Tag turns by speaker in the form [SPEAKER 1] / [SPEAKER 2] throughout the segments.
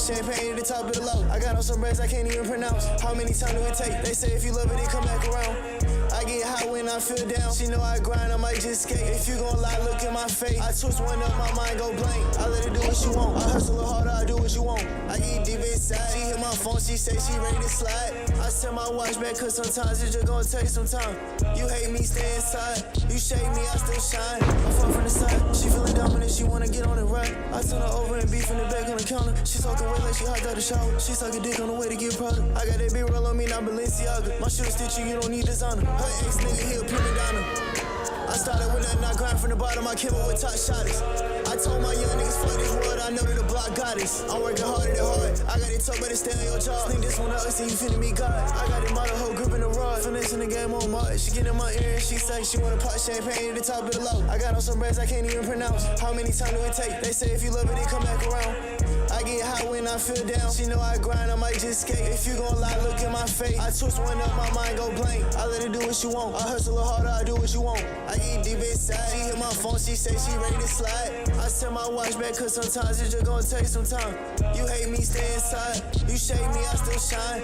[SPEAKER 1] champagne at the top of the low. I got on some breads I can't even pronounce. How many times do it take? They say if you love it, it come back around. I get high when I feel down. She know I grind, I might just skate. If you gon' lie, look in my face. I twist one up, my mind go blank. I let her do what she want. I hustle a little harder, I do what you want. I get deep inside. She hit my phone, she say she ready to slide. I set my watch back, cause sometimes it's just gonna take some time. You hate me, stay inside. You shake me, I still shine. I'm far from the side. She feeling dominant, she wanna get on it right. I turn her over and beef in the back on the counter. She talking way like she hot out the shower. She suck a dick on the way to get prouder. I got that big roll on me, not Balenciaga. My shoes stitch you don't need designer. Her ex nigga, he a prima donna. I started with nothing, I grind from the bottom, I came up with top shotters. I told my young niggas, fuck this world, I know that the block got us. I'm working harder than hard, I got it tough, better stay on your job. Sneak this one up, see you finna me God. I got it model, whole grip in the rod. Finessing the game on Mars, she get in my ear and she say she wanna pop champagne at the top of the low. I got on some breads I can't even pronounce. How many times do it take? They say if you love it, it come back around. I get high when I feel down. She know I grind, I might just skate. If you gon' lie, look in my face. I twist one up, my mind go blank. I let her do what she want. I hustle a little harder, I do what you want. I get deep inside. She hit my phone, she say she ready to slide. I set my watch back, cause sometimes it's just gonna take some time. You hate me, stay inside. You shake me, I still shine.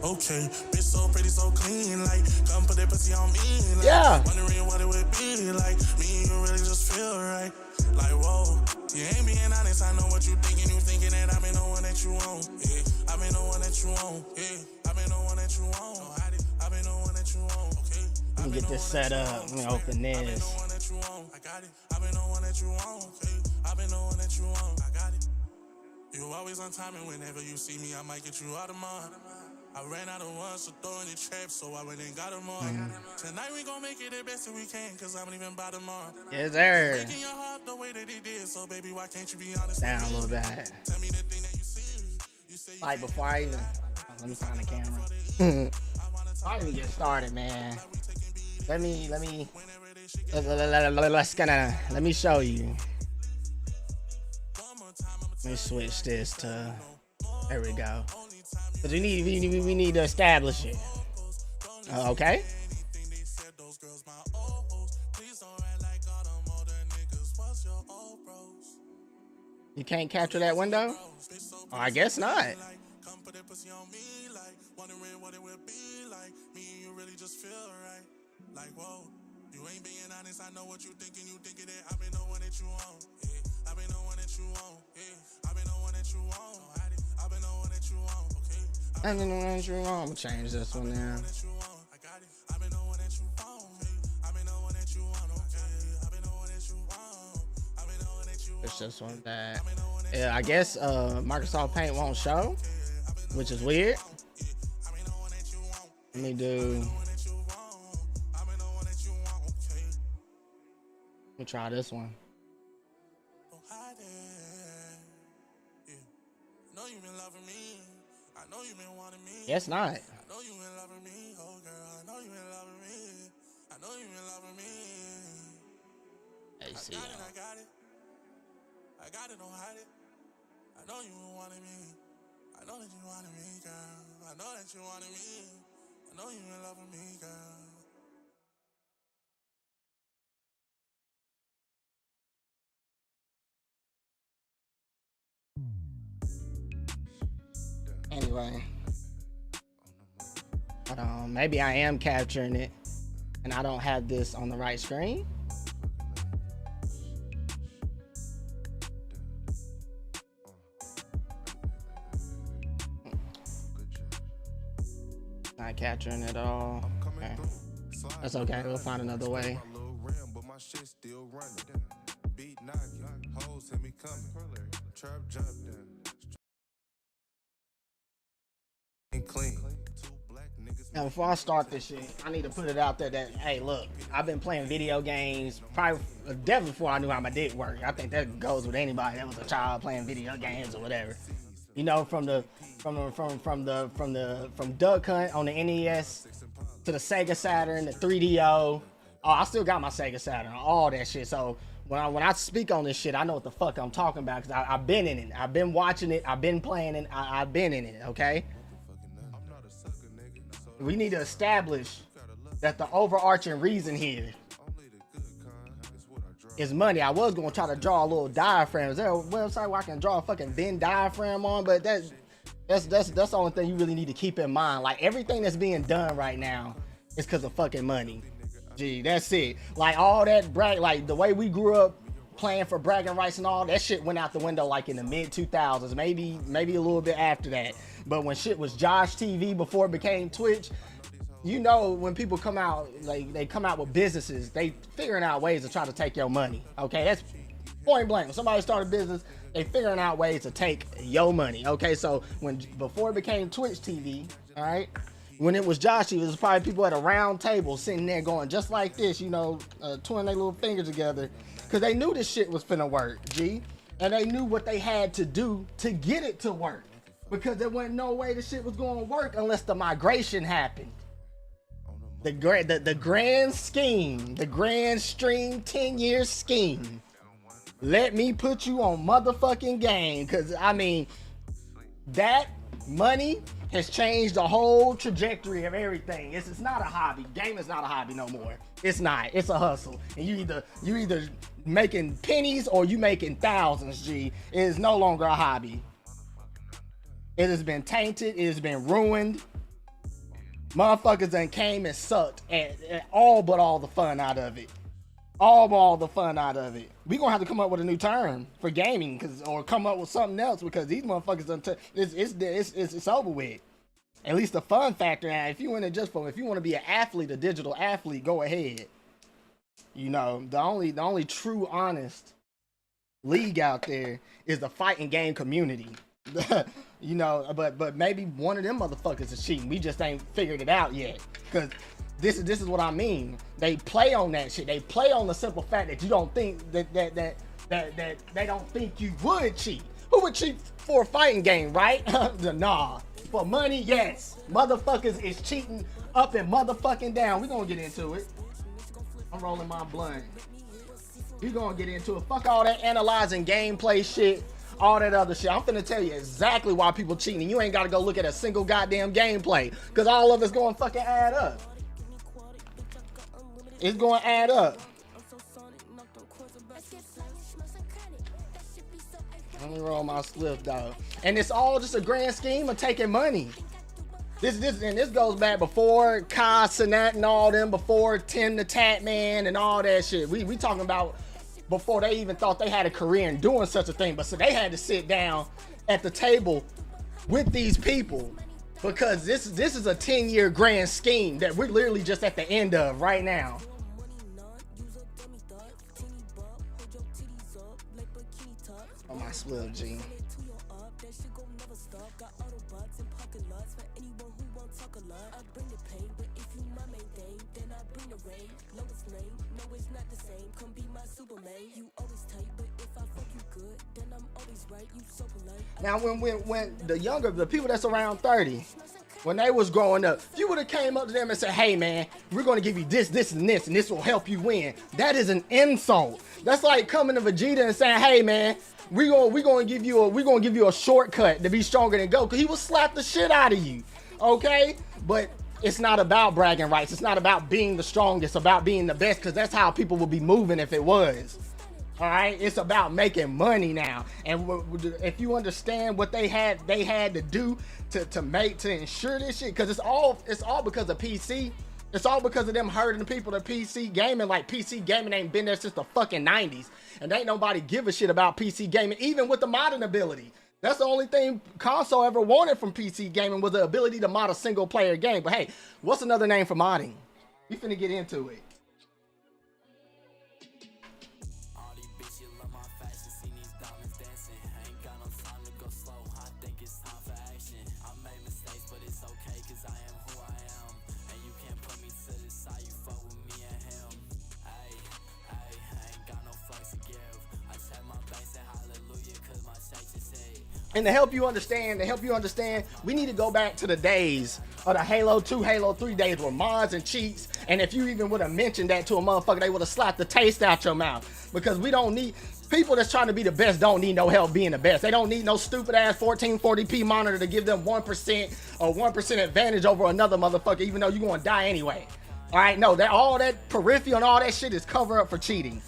[SPEAKER 2] Okay, bitch so pretty, so clean, like, come put that pussy on me, like,
[SPEAKER 3] yeah.
[SPEAKER 2] Wondering what it would be like, me and you really just feel right, like, whoa, you ain't being honest, I know what you thinking that I've been the one that you want, yeah, I've been the one that you want, yeah, I've been the one that you want, I've been the one that you want, okay,
[SPEAKER 3] let me get this set up, let me open this.
[SPEAKER 2] I've been the one that you want, I got it, I've been the one that you want, okay, I've been the one that you want, I got it, you always on time and whenever you see me, I might get you out of mind. I ran out of ones, so throw in the trap, so I went and got them on. Tonight we gon' make it the best that we can, cause I'm even by them on.
[SPEAKER 3] Yes, sir.
[SPEAKER 2] Breaking your heart the way that it did, so baby, why can't you be honest?
[SPEAKER 3] Down a little bit.
[SPEAKER 2] Tell me the thing that you see. You say
[SPEAKER 3] like before I even, let me find the camera. I didn't get started, man. Let me show you. Let me switch this to, there we go. But we need to establish it. Okay. You can't capture that window? Oh, I guess not.
[SPEAKER 2] Like, whoa, you ain't being honest, I know what you thinking that I've been the one that you want, yeah, I've been the one that you want, yeah, I've been the one that you want, I've been the one that you want, okay,
[SPEAKER 3] I've been the one that you want. I'm gonna change this one now.
[SPEAKER 2] I got it, I've been the one that you want, I've been the one that you want, okay, I've been the one that you want, I've been the one that you want.
[SPEAKER 3] It's just one that, yeah, I guess Microsoft Paint won't show, which is weird. Let me do. Let me try this one. Guess not.
[SPEAKER 2] I know you been loving me, oh girl. I know you been loving me. I know you been loving me.
[SPEAKER 3] Hey, see,
[SPEAKER 2] I got it. I got it, don't hide it. I know you been wanting me. I know that you wanted me, girl. I know that you wanted me. I know you been loving me, girl.
[SPEAKER 3] Anyway, hold on. Maybe I am capturing it, and I don't have this on the right screen. Not capturing it all. Okay. That's okay. We'll find another way.
[SPEAKER 4] my shit still running. Beat knocking, hoes hit me coming. Trap jumping. Clean.
[SPEAKER 3] Now, before I start this shit, I need to put it out there that, hey, look, I've been playing video games probably definitely before I knew how my dick worked. I think that goes with anybody that was a child playing video games or whatever. You know, from Duck Hunt on the NES to the Sega Saturn, the 3DO. Oh, I still got my Sega Saturn, all that shit. So when I speak on this shit, I know what the fuck I'm talking about because I've been in it. I've been watching it. I've been playing it. I've been in it. Okay. We need to establish that the overarching reason here is money. I was gonna try to draw a little diaphragm. Is there a website where I can draw a fucking Venn diagram on? But that's the only thing you really need to keep in mind. Like everything that's being done right now is because of fucking money. Gee, that's it. Like all that like the way we grew up playing for bragging rights and all that shit went out the window like in the mid 2000s, maybe a little bit after that. But when shit was Josh TV before it became Twitch, you know, when people come out, like they come out with businesses, they figuring out ways to try to take your money. Okay, that's point blank. When somebody started a business, they figuring out ways to take your money. Okay, so before it became Twitch TV, all right, when it was Josh TV, it was probably people at a round table sitting there going just like this, you know, twirling their little fingers together, because they knew this shit was finna work, G, and they knew what they had to do to get it to work. Because there wasn't no way the shit was going to work unless the migration happened. The grand scheme, the grand stream 10-year scheme. Let me put you on motherfucking game. Because, I mean, that money has changed the whole trajectory of everything. It's not a hobby. Game is not a hobby no more. It's not. It's a hustle. And you either making pennies or you making thousands, G. It is no longer a hobby. It has been tainted. It has been ruined. Motherfuckers done came and sucked at all but all the fun out of it. All the fun out of it. We gonna have to come up with a new term for gaming, or come up with something else, because these motherfuckers done it's over with. At least the fun factor. And if you want to be an athlete, a digital athlete, go ahead. You know, the only true honest league out there is the fighting game community. You know, but maybe one of them motherfuckers is cheating. We just ain't figured it out yet. Because this is what I mean. They play on that shit. They play on the simple fact that you don't think that they don't think you would cheat. Who would cheat for a fighting game, right? Nah. For money, yes. Motherfuckers is cheating up and motherfucking down. We gonna get into it. I'm rolling my blunt. We gonna get into it. Fuck all that analyzing gameplay shit. All that other shit. I'm finna tell you exactly why people cheating. And you ain't gotta go look at a single goddamn gameplay, because all of it's gonna fucking add up. It's gonna add up. Let me roll my slip, dog. And it's all just a grand scheme of taking money. This goes back before Kai Cenat and all them, before Tim the Tatman and all that shit. We talking about before they even thought they had a career in doing such a thing. But so they had to sit down at the table with these people, because this is a 10-year grand scheme that we're literally just at the end of right now. On my slip, G. Now, when the people that's around 30, when they was growing up, if you would have came up to them and said, "Hey man, we're gonna give you this, and this will help you win," that is an insult. That's like coming to Vegeta and saying, "Hey man, we're gonna give you a shortcut to be stronger than Goku." He will slap the shit out of you, okay? But it's not about bragging rights. It's not about being the strongest. It's about being the best, because that's how people would be moving if it was. All right, it's about making money now. And if you understand what they had to do to ensure this shit, because it's all because of PC. It's all because of them hurting the people that PC gaming. Like, PC gaming ain't been there since the fucking 90s, and ain't nobody give a shit about PC gaming, even with the modding ability. That's the only thing console ever wanted from PC gaming, was the ability to mod a single player game. But hey, what's another name for modding? We finna get into it. And to help you understand, we need to go back to the days of the Halo 2, Halo 3 days where mods and cheats, and if you even would have mentioned that to a motherfucker, they would have slapped the taste out your mouth. Because we don't need, people that's trying to be the best don't need no help being the best. They don't need no stupid ass 1440p monitor to give them 1% or 1% advantage over another motherfucker, even though you're gonna die anyway. All right, no, that all that peripheral and all that shit is cover up for cheating.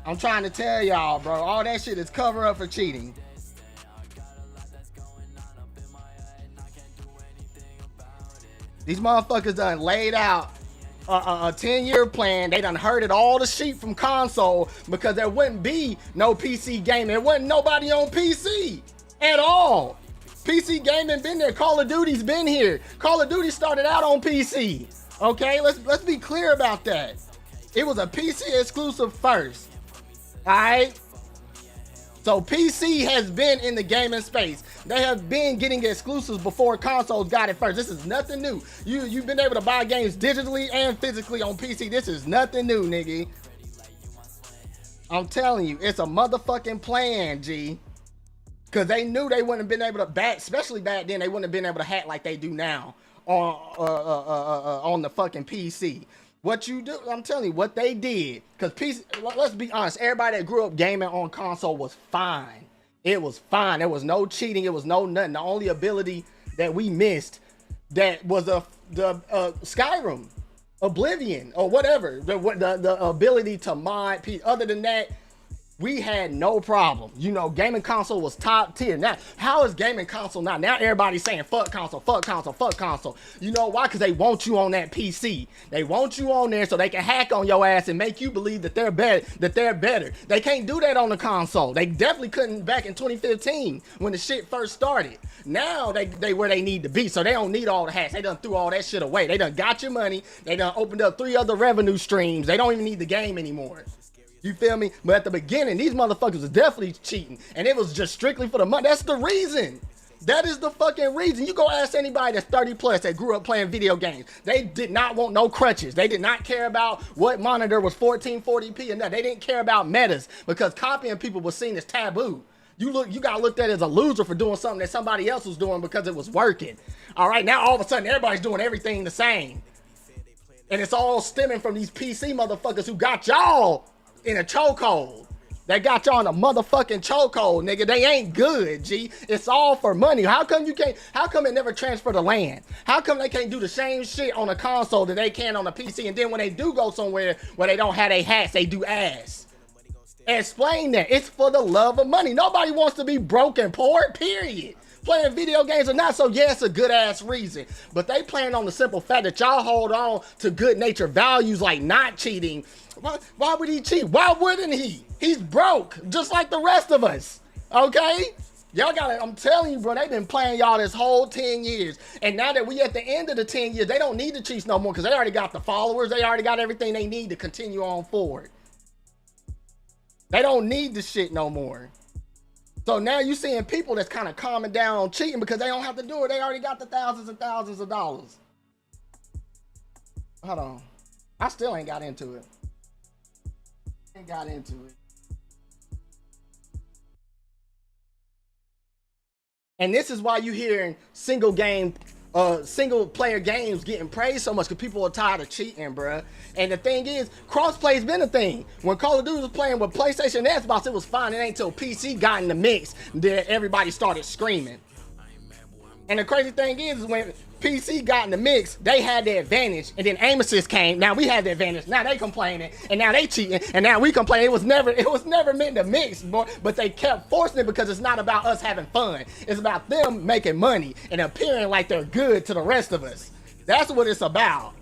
[SPEAKER 3] I'm trying to tell y'all, bro, all that shit is cover up for cheating. These motherfuckers done laid out a 10-year plan. They done herded all the sheep from console because there wouldn't be no PC gaming. There wasn't nobody on PC at all. PC gaming been there. Call of Duty's been here. Call of Duty started out on PC. Okay, let's be clear about that. It was a PC exclusive first. All right. So PC has been in the gaming space. They have been getting exclusives before consoles got it first. This is nothing new. You've been able to buy games digitally and physically on PC. This is nothing new, nigga. I'm telling you, it's a motherfucking plan, G. Cause they knew they wouldn't have been able to back, especially back then, they wouldn't have been able to hack like they do now on the fucking PC. What you do, I'm telling you, what they did, because PC, let's be honest, everybody that grew up gaming on console was fine. It was fine. There was no cheating. It was no nothing. The only ability that we missed that was the Skyrim, Oblivion, or whatever. The ability to mod. Other than that, we had no problem. You know, gaming console was top tier. Now, how is gaming console now? Now everybody's saying fuck console, fuck console, fuck console. You know why? Because they want you on that PC. They want you on there so they can hack on your ass and make you believe that they're better. They can't do that on the console. They definitely couldn't back in 2015 when the shit first started. Now they where they need to be, so they don't need all the hacks. They done threw all that shit away. They done got your money. They done opened up 3 other revenue streams. They don't even need the game anymore. You feel me? But at the beginning, these motherfuckers was definitely cheating. And it was just strictly for the money. That's the reason. That is the fucking reason. You go ask anybody that's 30 plus that grew up playing video games. They did not want no crutches. They did not care about what monitor was 1440p or nothing. They didn't care about metas because copying people was seen as taboo. You got looked at as a loser for doing something that somebody else was doing because it was working. All right, now all of a sudden everybody's doing everything the same. And it's all stemming from these PC motherfuckers who got y'all in a chokehold. They got y'all in a motherfucking chokehold, nigga. They ain't good, G. It's all for money. How come it never transfer the land? How come they can't do the same shit on a console that they can on a PC, and then when they do go somewhere where they don't have their hats, they do ass? Explain that. It's for the love of money. Nobody wants to be broke and poor, period. Playing video games or not, so yeah, it's a good ass reason. But they playing on the simple fact that y'all hold on to good nature values like not cheating. Why would he cheat? Why wouldn't he? He's broke, just like the rest of us. Okay? Y'all gotta, I'm telling you, bro, they've been playing y'all this whole 10 years. And now that we at the end of the 10 years, they don't need to cheat no more because they already got the followers. They already got everything they need to continue on forward. They don't need the shit no more. So now you seeing people that's kind of calming down on cheating because they don't have to do it. They already got the thousands and thousands of dollars. Hold on. I still ain't got into it. And this is why you hearing single player games getting praised so much because people are tired of cheating, bruh. And the thing is, cross-play's been a thing. When Call of Duty was playing with PlayStation and Xbox, it was fine. It ain't until PC got in the mix that everybody started screaming. And the crazy thing is when PC got in the mix, they had the advantage, and then aim assist came. Now we had the advantage. Now they complaining, and now they cheating, and now we complain. It was never meant to mix, but they kept forcing it because it's not about us having fun. It's about them making money and appearing like they're good to the rest of us. That's what it's about.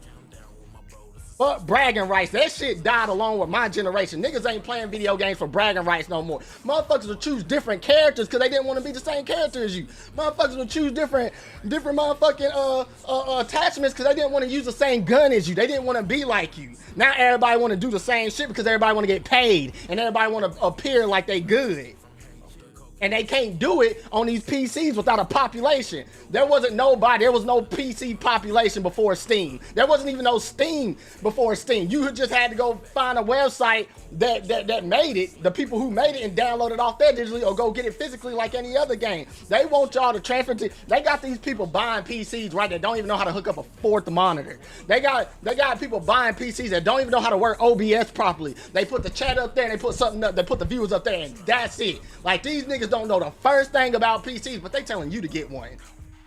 [SPEAKER 3] But bragging rights, that shit died along with my generation. Niggas ain't playing video games for bragging rights no more. Motherfuckers will choose different characters because they didn't want to be the same character as you. Motherfuckers will choose different motherfucking attachments because they didn't want to use the same gun as you. They didn't want to be like you. Now everybody want to do the same shit because everybody want to get paid and everybody want to appear like they good. And they can't do it on these PCs without a population. There was no PC population before Steam. There wasn't even no Steam before Steam. You just had to go find a website that made it, the people who made it, and download it off there digitally or go get it physically like any other game. They want y'all to transfer to, they got these people buying PCs, right, that don't even know how to hook up a fourth monitor. They got people buying PCs that don't even know how to work OBS properly. They put the chat up there and they put something up, they put the viewers up there, and that's it. Like, these niggas don't know the first thing about PCs, but they telling you to get one.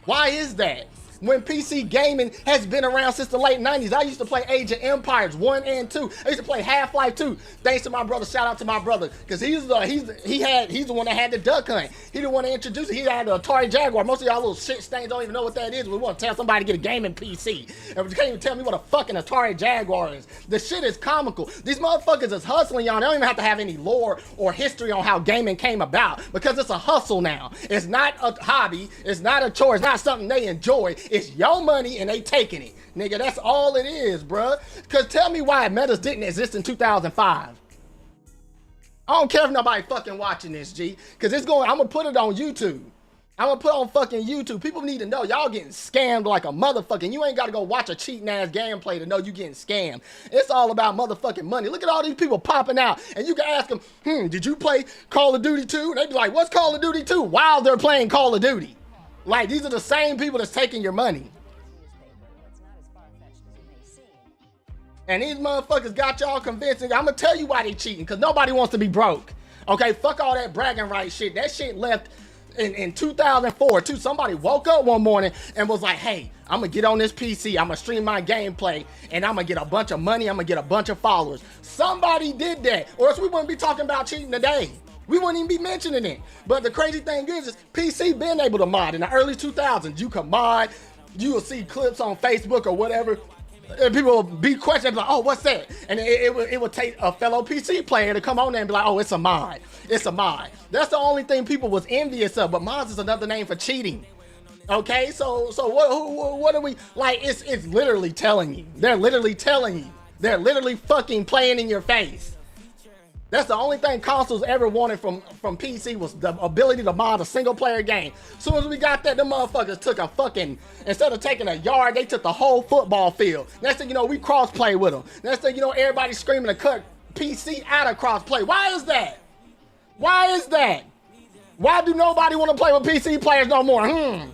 [SPEAKER 3] Why is that? When PC gaming has been around since the late 90s. I used to play Age of Empires 1 and 2. I used to play Half-Life 2. Thanks to my brother. Shout out to my brother, because he's the one that had the duck hunt. He the one that introduced it. He had the Atari Jaguar. Most of y'all little shit stains don't even know what that is. We want to tell somebody to get a gaming PC, and you can't even tell me what a fucking Atari Jaguar is. The shit is comical. These motherfuckers is hustling y'all. They don't even have to have any lore or history on how gaming came about, because it's a hustle now. It's not a hobby. It's not a chore. It's not something they enjoy. It's your money and they taking it. Nigga, that's all it is, bruh. Because tell me why Metas didn't exist in 2005. I don't care if nobody fucking watching this, G. Because I'm going to put it on YouTube. I'm going to put on fucking YouTube. People need to know y'all getting scammed like a motherfucking. You ain't got to go watch a cheating ass gameplay to know you getting scammed. It's all about motherfucking money. Look at all these people popping out. And you can ask them, did you play Call of Duty 2? And they be like, what's Call of Duty 2? While they're playing Call of Duty. Like, these are the same people that's taking your money. And these motherfuckers got y'all convinced. I'm gonna tell you why they cheating, because nobody wants to be broke. Okay, fuck all that bragging rights shit. That shit left in 2004 too. Somebody woke up one morning and was like, hey, I'm gonna get on this PC, I'm gonna stream my gameplay, and I'm gonna get a bunch of money, I'm gonna get a bunch of followers. Somebody did that, or else we wouldn't be talking about cheating today. We wouldn't even be mentioning it. But the crazy thing is PC been able to mod. In the early 2000s, you could mod. You will see clips on Facebook or whatever. And people will be questioning, like, oh, what's that? And it would take a fellow PC player to come on there and be like, oh, it's a mod. It's a mod. That's the only thing people was envious of. But mods is another name for cheating. Okay, so what are we, like, it's literally telling you. They're literally telling you. They're literally fucking playing in your face. That's the only thing consoles ever wanted from PC, was the ability to mod a single player game. As soon as we got that, the motherfuckers took a fucking, instead of taking a yard, they took the whole football field. Next thing you know, we cross-play with them. Next thing you know, everybody's screaming to cut PC out of cross-play. Why is that? Why is that? Why do nobody want to play with PC players no more?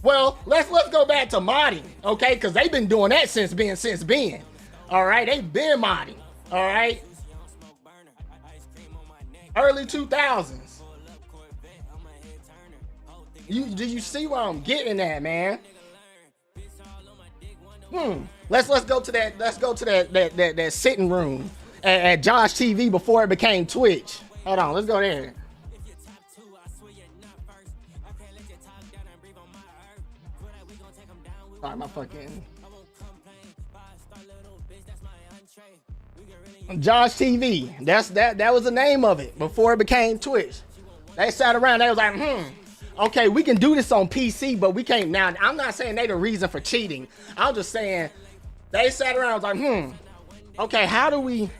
[SPEAKER 3] Well, let's go back to modding, okay? Because they've been doing that since being. All right, they've been modding, all right? Early 2000s. Do you see where I'm getting at, man? Let's go to that. Let's go to that sitting room at Josh TV before it became Twitch. Hold on, let's go there. Sorry, my fucking. Josh TV. That was the name of it before it became Twitch. They sat around, they was like, okay, we can do this on PC, but we can't now. I'm not saying they the reason for cheating. I'm just saying they sat around, was like, okay, how do we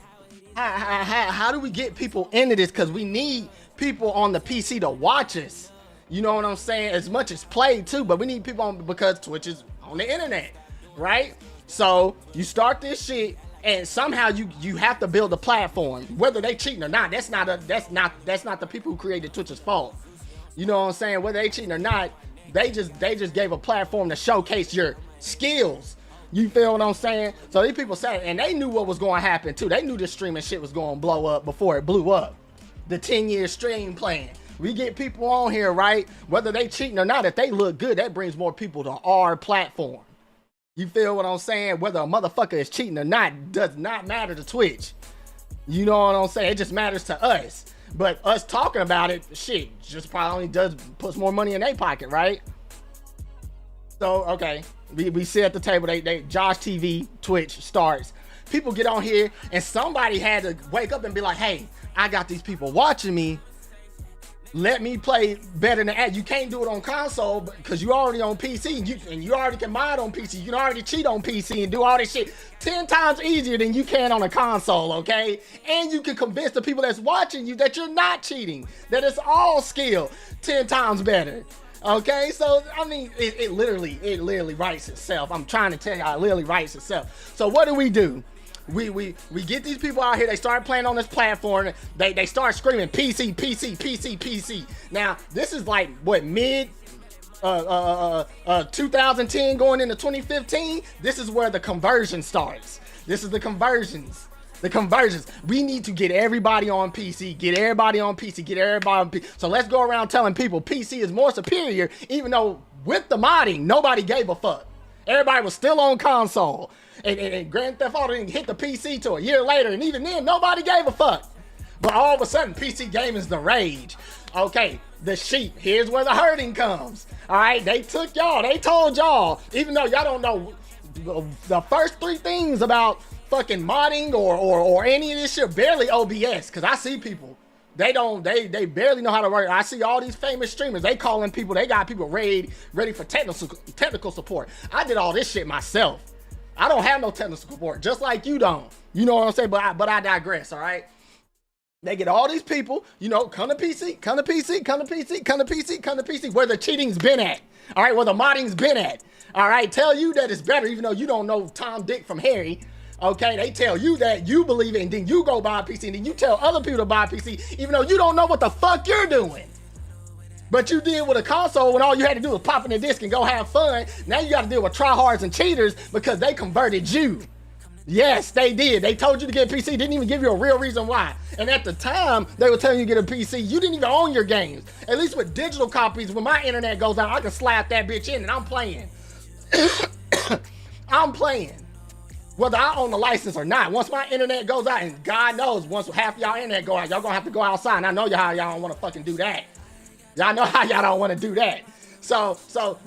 [SPEAKER 3] get people into this? Because we need people on the PC to watch us. You know what I'm saying? As much as play too, but we need people on, because Twitch is on the internet, right? So you start this shit. And somehow you have to build a platform, whether they cheating or not. That's not the people who created Twitch's fault. You know what I'm saying? Whether they cheating or not, they just gave a platform to showcase your skills. You feel what I'm saying? So these people said, and they knew what was going to happen too. They knew this streaming shit was going to blow up before it blew up. The 10-year stream plan. We get people on here, right? Whether they cheating or not, if they look good, that brings more people to our platform. You feel what I'm saying? Whether a motherfucker is cheating or not does not matter to Twitch. You know what I'm saying? It just matters to us. But us talking about it, shit, just probably puts more money in their pocket, right? So, okay. We sit at the table, they Josh TV, Twitch starts. People get on here, and somebody had to wake up and be like, hey, I got these people watching me. let me play better than that. You can't do it on console because you already on PC and you already can mod on PC. You can already cheat on PC and do all this shit 10 times easier than you can on a console, okay? And you can convince the people that's watching you that you're not cheating, that it's all skill 10 times better. Okay, so I mean, it literally writes itself. I'm trying to tell you, it literally writes itself. So what do? We get these people out here. They start playing on this platform. They start screaming PC, PC, PC, PC. Now this is like what, mid 2010 going into 2015. This is where the conversion starts. This is the conversions. The conversions. We need to get everybody on PC. Get everybody on PC. Get everybody on PC. So let's go around telling people PC is more superior, even though with the modding, nobody gave a fuck. Everybody was still on console. And Grand Theft Auto didn't hit the PC till a year later. And even then, nobody gave a fuck. But all of a sudden, PC gaming is the rage. Okay, the sheep. Here's where the hurting comes. All right, they took y'all. They told y'all, even though y'all don't know the first 3 things about fucking modding or any of this shit, barely OBS, because I see people, they barely know how to work. I see all these famous streamers, they calling people, they got people ready for technical support. I did all this shit myself. I don't have no technical support, just like you don't. You know what I'm saying? But I digress, all right? They get all these people, you know, come to PC, come to PC, come to PC, come to PC, come to PC, where the cheating's been at, all right? Where the modding's been at, all right? Tell you that it's better, even though you don't know Tom, Dick from Harry. Okay, they tell you that you believe it, and then you go buy a PC, and then you tell other people to buy a PC, even though you don't know what the fuck you're doing. But you did with a console when all you had to do was pop in the disc and go have fun. Now you got to deal with tryhards and cheaters because they converted you. Yes, they did. They told you to get a PC, didn't even give you a real reason why. And at the time, they were telling you to get a PC, you didn't even own your games. At least with digital copies, when my internet goes out, I can slap that bitch in and I'm playing. I'm playing. Whether I own the license or not. Once my internet goes out, and God knows, once half y'all internet go out, y'all gonna have to go outside. And I know y'all don't wanna fucking do that. Y'all know how y'all don't wanna do that. So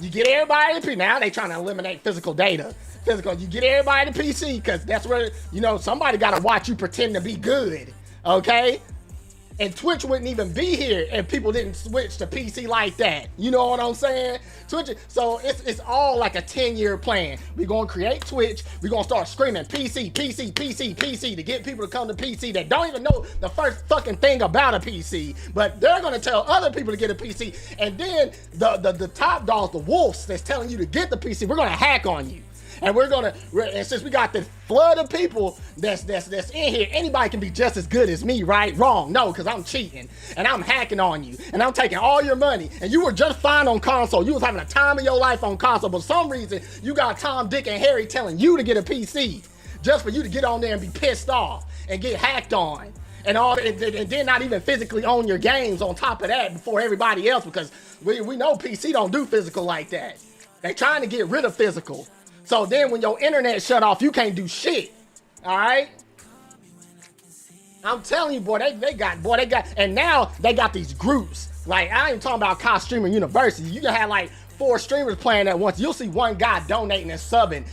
[SPEAKER 3] you get everybody to PC. Now they trying to eliminate physical data. You get everybody to PC, because that's where, you know, somebody gotta watch you pretend to be good, okay? And Twitch wouldn't even be here if people didn't switch to PC like that. You know what I'm saying? Twitch. So it's all like a 10-year plan. We're gonna create Twitch. We're gonna start screaming PC, PC, PC, PC to get people to come to PC that don't even know the first fucking thing about a PC. But they're gonna tell other people to get a PC. And then the top dogs, the wolves that's telling you to get the PC, we're gonna hack on you. And and since we got this flood of people that's in here, anybody can be just as good as me, right? Wrong, no, because I'm cheating and I'm hacking on you and I'm taking all your money. And you were just fine on console. You was having a time of your life on console, but for some reason you got Tom, Dick, and Harry telling you to get a PC just for you to get on there and be pissed off and get hacked on and then not even physically own your games on top of that before everybody else, because we know PC don't do physical like that. They trying to get rid of physical. So then when your internet shut off, you can't do shit. All right? I'm telling you, boy, they got, and now they got these groups. Like, I ain't talking about COS Streamer University. You can have like 4 streamers playing at once. You'll see one guy donating and subbing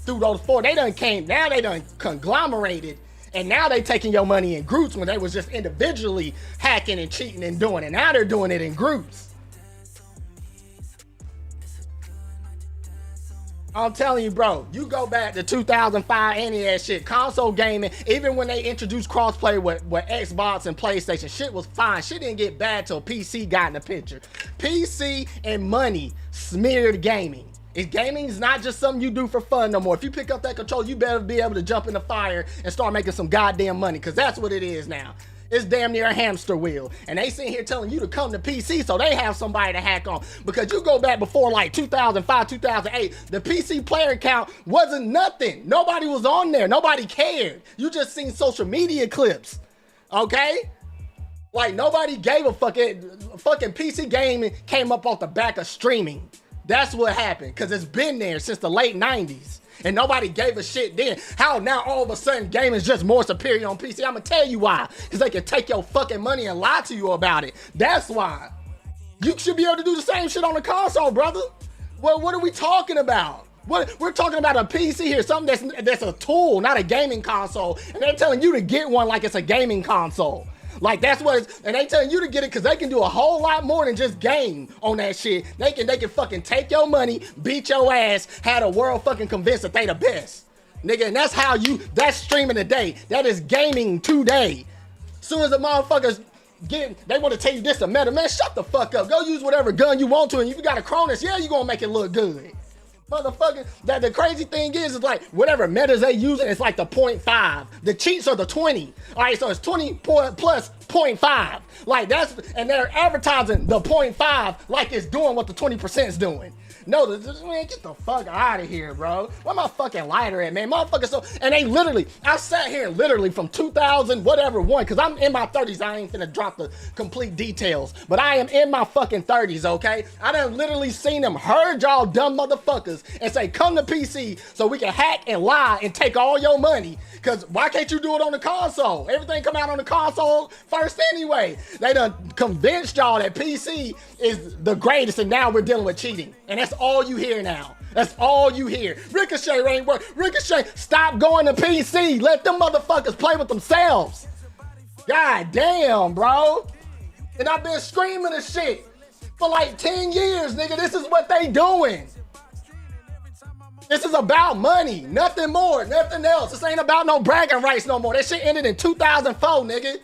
[SPEAKER 3] through those 4. They done conglomerated, and now they taking your money in groups when they was just individually hacking and cheating and doing it. Now they're doing it in groups. I'm telling you, bro, you go back to 2005, any of that shit, console gaming, even when they introduced crossplay with Xbox and PlayStation, shit was fine. Shit didn't get bad till PC got in the picture. PC and money smeared gaming. Gaming is not just something you do for fun no more. If you pick up that controller, you better be able to jump in the fire and start making some goddamn money, because that's what it is now. It's damn near a hamster wheel. And they sitting here telling you to come to PC so they have somebody to hack on. Because you go back before like 2005, 2008, the PC player count wasn't nothing. Nobody was on there. Nobody cared. You just seen social media clips. Okay? Like, nobody gave a fuck. Fucking PC gaming came up off the back of streaming. That's what happened. Because it's been there since the late 90s. And nobody gave a shit then. How now all of a sudden gaming's just more superior on PC? I'm gonna tell you why. Because they can take your fucking money and lie to you about it. That's why. You should be able to do the same shit on the console, brother. Well, what are we talking about? We're talking about a PC here, something that's a tool, not a gaming console. And they're telling you to get one like it's a gaming console. Like that's what it's, and they telling you to get it because they can do a whole lot more than just game on that shit. They can fucking take your money, beat your ass, have the world fucking convinced that they the best. Nigga, and that's streaming today. That is gaming today. Soon as the motherfuckers they want to tell you this a meta, man, shut the fuck up. Go use whatever gun you want to, and if you got a Cronus, yeah, you gonna make it look good. Motherfucker, that the crazy thing is like whatever metas they using, it's like the 0.5. The cheats are the 20. All right, so it's 20 plus 0.5. Like that's, and they're advertising the 0.5 like it's doing what the 20% is doing. No, man, get the fuck out of here, bro. Where my fucking lighter at, man? Motherfucker, so, and they literally, I sat here literally from 2000, whatever, one, because I'm in my 30s. I ain't finna drop the complete details, but I am in my fucking 30s, okay? I done literally seen them, heard y'all dumb motherfuckers, and say, come to PC so we can hack and lie and take all your money. Because why can't you do it on the console? Everything come out on the console first anyway. They done convinced y'all that PC is the greatest, and now we're dealing with cheating. And that's all you hear now. That's all you hear. Ricochet ain't work. Ricochet, stop going to PC. Let them motherfuckers play with themselves. God damn, bro. And I've been screaming this shit for like 10 years, nigga. This is what they doing. This is about money, nothing more, nothing else. This ain't about no bragging rights no more. That shit ended in 2004, nigga.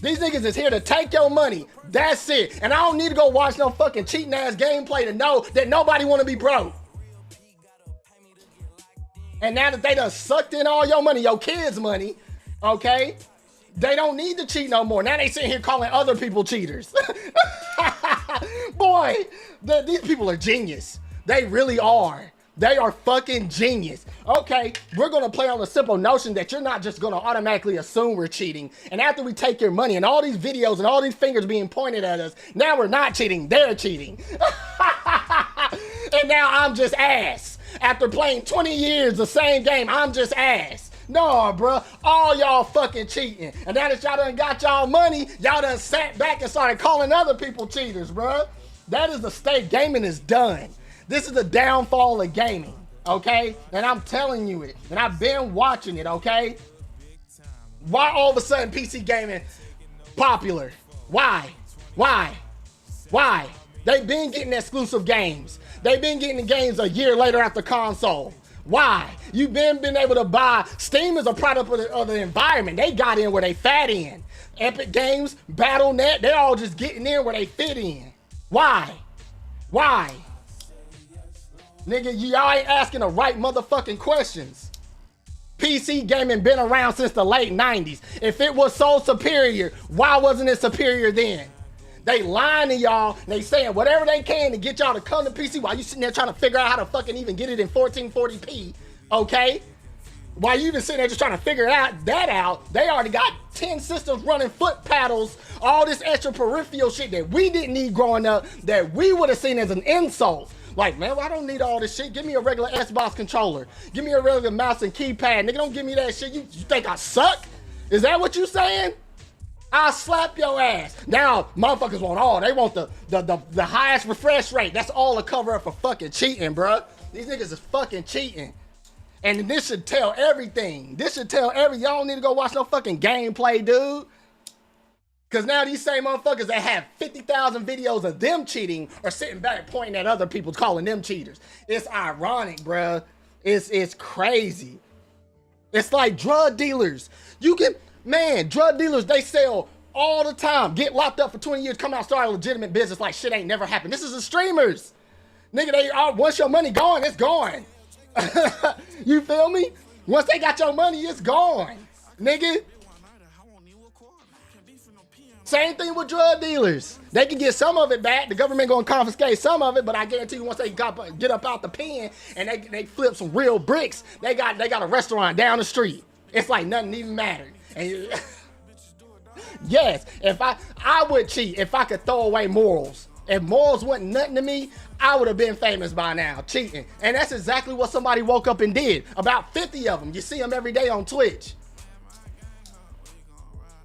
[SPEAKER 3] These niggas is here to take your money. That's it. And I don't need to go watch no fucking cheating ass gameplay to know that nobody want to be broke. And now that they done sucked in all your money, your kids' money, okay, they don't need to cheat no more. Now they sitting here calling other people cheaters. Boy, these people are genius. They really are. They are fucking genius. Okay, we're gonna play on the simple notion that you're not just gonna automatically assume we're cheating. And after we take your money and all these videos and all these fingers being pointed at us, now we're not cheating, they're cheating. And now I'm just ass. After playing 20 years the same game, I'm just ass. No, bruh, all y'all fucking cheating. And now that y'all done got y'all money, y'all done sat back and started calling other people cheaters, bruh. That is the state. Gaming is done. This is the downfall of gaming, okay? And I'm telling you it. And I've been watching it, okay? Why all of a sudden PC gaming popular? Why? They've been getting exclusive games. They've been getting the games a year later after console. Why? You've been able to buy. Steam is a product of the environment. They got in where they fat in. Epic Games, Battle.net, they're all just getting in where they fit in. Why? Nigga, y'all ain't asking the right motherfucking questions. PC gaming been around since the late 90s. If it was so superior, why wasn't it superior then? They lying to y'all, and they saying whatever they can to get y'all to come to PC while you sitting there trying to figure out how to fucking even get it in 1440p, okay? While you even sitting there just trying to figure that out, they already got 10 systems running foot paddles, all this extra peripheral shit that we didn't need growing up that we would have seen as an insult. Like, man, I don't need all this shit. Give me a regular Xbox controller. Give me a regular mouse and keypad. Nigga, don't give me that shit. You think I suck? Is that what you saying? I'll slap your ass. Now, motherfuckers want all. They want the highest refresh rate. That's all to cover up for fucking cheating, bruh. These niggas is fucking cheating. And this should tell everything. Y'all don't need to go watch no fucking gameplay, dude. Because now these same motherfuckers that have 50,000 videos of them cheating are sitting back pointing at other people calling them cheaters. It's ironic, bruh. It's crazy. It's like drug dealers. Drug dealers, they sell all the time. Get locked up for 20 years, come out, start a legitimate business like shit ain't never happened. This is the streamers. Nigga, once your money gone, it's gone. You feel me? Once they got your money, it's gone. Nigga. Same thing with drug dealers. They can get some of it back. The government gonna confiscate some of it, but I guarantee you once they get up out the pen and they flip some real bricks, they got a restaurant down the street. It's like nothing even mattered. And yes, if I would cheat if I could throw away morals. If morals wasn't nothing to me, I would have been famous by now, cheating. And that's exactly what somebody woke up and did. About 50 of them. You see them every day on Twitch.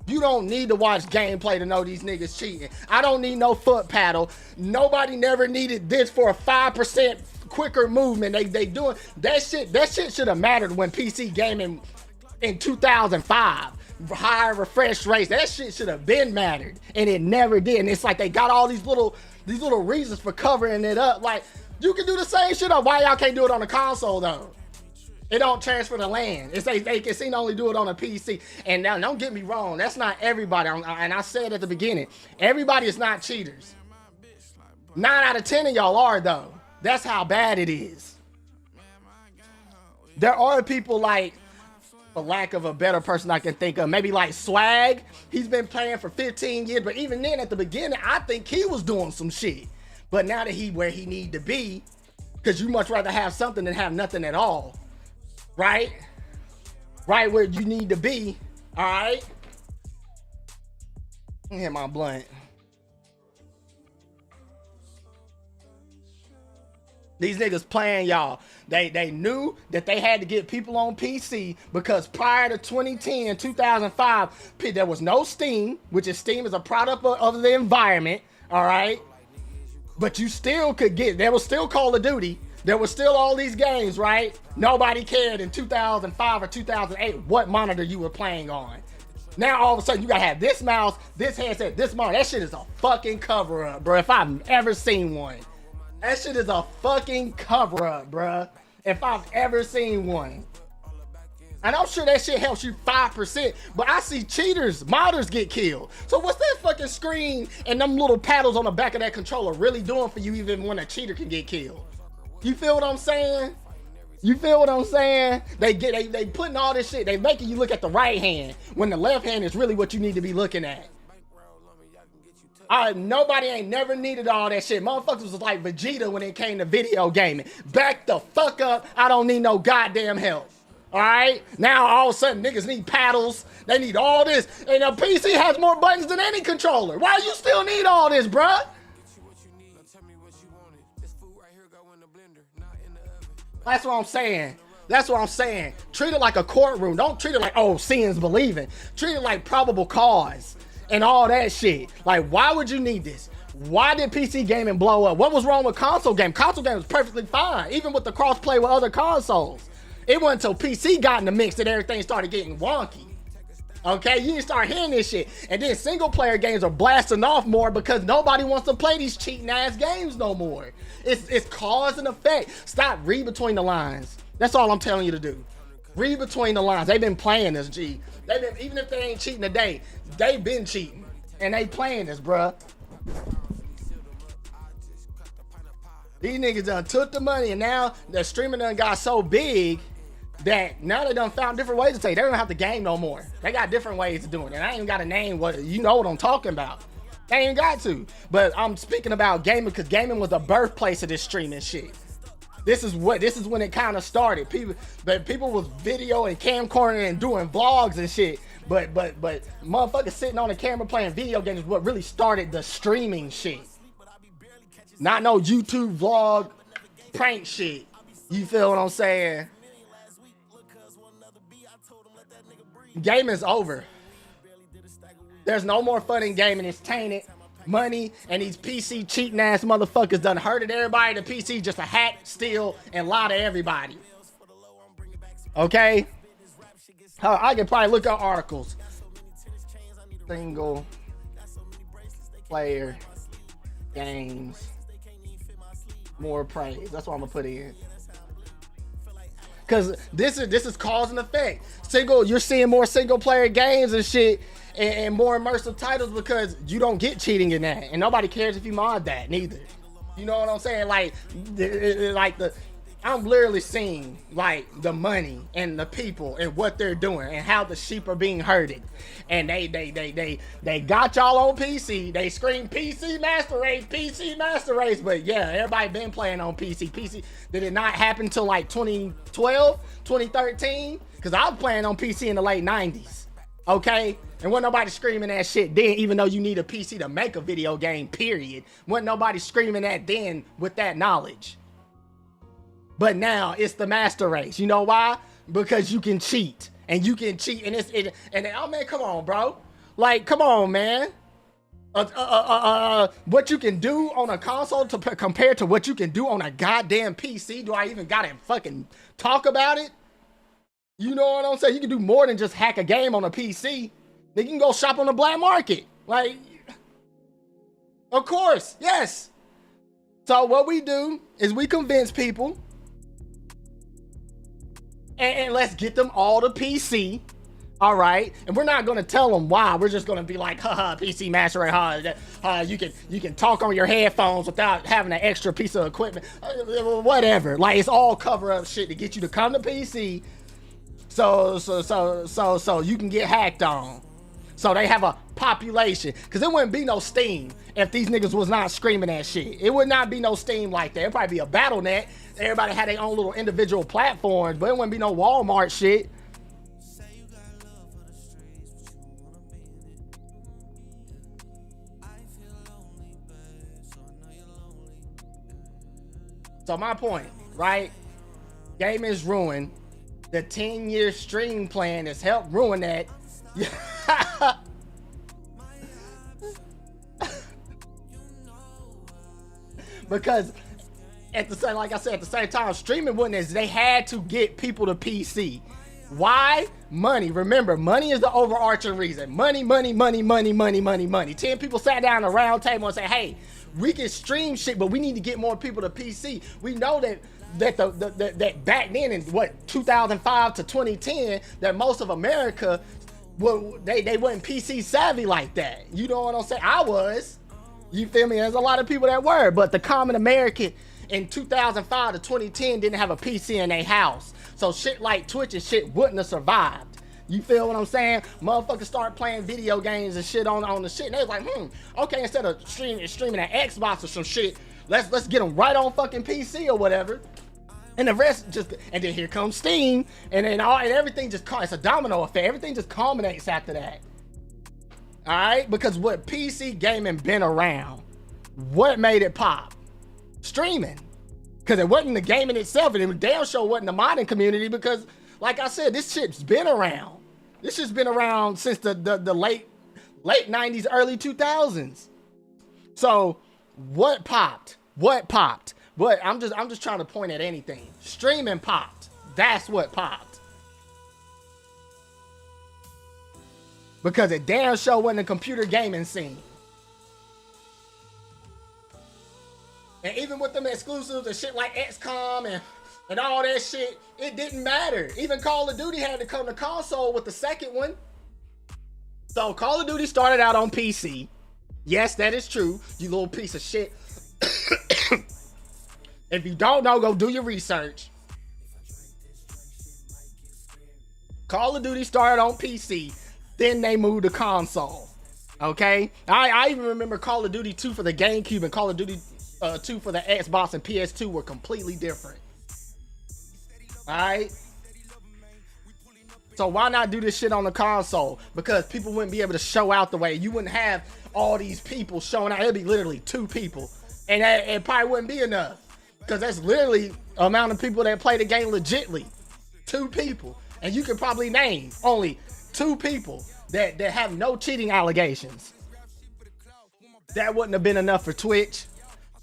[SPEAKER 3] You don't need to watch gameplay to know these niggas cheating. I don't need no foot paddle. Nobody never needed this for a 5% quicker movement. They doing that shit. That shit should have mattered when PC gaming in 2005. higher refresh rates. That shit should have been mattered, and it never did. And it's like they got all these little reasons for covering it up. Like, you can do the same shit on. Why y'all can't do it on the console though? It don't transfer the land. It's they can seem to only do it on a PC. And now, don't get me wrong, that's not everybody. And I said at the beginning, everybody is not cheaters. 9 out of 10 of y'all are though. That's how bad it is. There are people like, for lack of a better person I can think of, maybe like Swag. He's been playing for 15 years, but even then at the beginning, I think he was doing some shit. But now that he where he need to be, because you much rather have something than have nothing at all. Right? Right where you need to be. All right? Let me hit my blunt. These niggas playing, y'all. They knew that they had to get people on PC because prior to 2010, 2005, there was no Steam, which is Steam is a product of the environment. All right? But you still could get, there was still Call of Duty. There was still all these games, right? Nobody cared in 2005 or 2008 what monitor you were playing on. Now all of a sudden you gotta have this mouse, this headset, this monitor. That shit is a fucking cover up, bro. If I've ever seen one. That shit is a fucking cover up, bro. If I've ever seen one. And I'm sure that shit helps you 5%, but I see cheaters, modders get killed. So what's that fucking screen and them little paddles on the back of that controller really doing for you even when a cheater can get killed? You feel what I'm saying? You feel what I'm saying? They putting all this shit. They making you look at the right hand when the left hand is really what you need to be looking at. Nobody ain't never needed all that shit. Motherfuckers was like Vegeta when it came to video gaming. Back the fuck up. I don't need no goddamn help. All right? Now all of a sudden niggas need paddles. They need all this. And a PC has more buttons than any controller. Why you still need all this, bruh? That's what I'm saying. That's what I'm saying. Treat it like a courtroom. Don't treat it like, oh, seeing's believing. Treat it like probable cause and all that shit. Like, why would you need this? Why did PC gaming blow up? What was wrong with console game? Console game was perfectly fine, even with the cross-play with other consoles. It wasn't until PC got in the mix that everything started getting wonky. Okay, you didn't start hearing this shit. And then single-player games are blasting off more because nobody wants to play these cheating-ass games no more. It's cause and effect. Stop, read between the lines. That's all I'm telling you to do. Read between the lines. They've been playing this, G. Even if they ain't cheating today, they've been cheating. And they playing this, bruh. These niggas done took the money and now the streaming done got so big that now they done found different ways to say they don't have to game no more. They got different ways of doing it. And I ain't got a name, what you know what I'm talking about. They ain't got to. But I'm speaking about gaming because gaming was the birthplace of this streaming shit. This is when it kind of started. People was video and camcording and doing vlogs and shit. But motherfuckers sitting on the camera playing video games is what really started the streaming shit. Not no YouTube vlog prank shit. You feel what I'm saying? Gaming's over. There's no more fun in gaming. It's tainted. Money and these PC cheating ass motherfuckers done hurted everybody. The PC just a hack, steal, and lie to everybody. Okay? I can probably look up articles. Single player games. More praise. That's what I'm gonna put in. Cause this is cause and effect. You're seeing more single player games and shit and more immersive titles because you don't get cheating in that. And nobody cares if you mod that neither. You know what I'm saying? I'm literally seeing like the money and the people and what they're doing and how the sheep are being herded. And they got y'all on PC. They scream PC Master Race, but yeah, everybody been playing on PC. Did it not happen till like 2012, 2013? Because I was playing on PC in the late 90s. Okay? And wasn't nobody screaming that shit then, even though you need a PC to make a video game, period. Wasn't nobody screaming that then with that knowledge. But now it's the master race. You know why? Because you can cheat. And you can cheat. And oh man, come on, bro. Like, come on, man. What you can do on a console compared to what you can do on a goddamn PC. Do I even gotta fucking talk about it? You know what I'm saying? You can do more than just hack a game on a PC. Then you can go shop on the black market. Like, of course, yes. So what we do is we convince people and let's get them all to PC. All right, and we're not gonna tell them why. We're just gonna be like, haha, PC master race, you can talk on your headphones without having an extra piece of equipment, whatever. Like, it's all cover up shit to get you to come to PC, so you can get hacked on. So they have a population, cause there wouldn't be no Steam if these niggas was not screaming that shit. It would not be no Steam like that. It'd probably be a BattleNet. Everybody had their own little individual platforms, but it wouldn't be no Walmart shit. So my point, right? Game is ruined. The 10-year stream plan has helped ruin that. Because at the same, like I said, at the same time, streaming wasn't as they had to get people to PC. Why? Money. Remember, money is the overarching reason. Money. 10 people sat down at a round table and said, hey, we can stream shit, but we need to get more people to PC. We know that back then in 2005 to 2010, that most of America, they wasn't PC savvy like that. You know what I'm saying? I was. You feel me? There's a lot of people that were, but the common American in 2005 to 2010 didn't have a PC in their house. So shit like Twitch and shit wouldn't have survived. You feel what I'm saying? Motherfuckers start playing video games and shit on the shit. And they was like, okay, instead of streaming an Xbox or some shit, let's get them right on fucking PC or whatever. And the rest and then here comes Steam, and then everything just, it's a domino effect. Everything just culminates after that. All right, because what PC gaming been around, what made it pop? Streaming. Because it wasn't the gaming itself, and it damn sure wasn't the modding community, because like I said, this shit's been around. This shit's been around since the late 90s, early 2000s. So what popped? But I'm just trying to point at anything. Streaming popped. That's what popped. Because it damn sure wasn't a computer gaming scene. And even with them exclusives and shit like XCOM and all that shit, it didn't matter. Even Call of Duty had to come to console with the second one. So Call of Duty started out on PC. Yes, that is true. You little piece of shit. If you don't know, go do your research. Call of Duty started on PC. Then they moved to console. Okay? I even remember Call of Duty 2 for the GameCube and Call of Duty 2 for the Xbox and PS2 were completely different. Alright? So why not do this shit on the console? Because people wouldn't be able to show out the way. You wouldn't have all these people showing out. It'd be literally 2 people. And it probably wouldn't be enough. Because that's literally the amount of people that play the game legitly. 2 people. And you could probably name only 2 people that have no cheating allegations. That wouldn't have been enough for Twitch.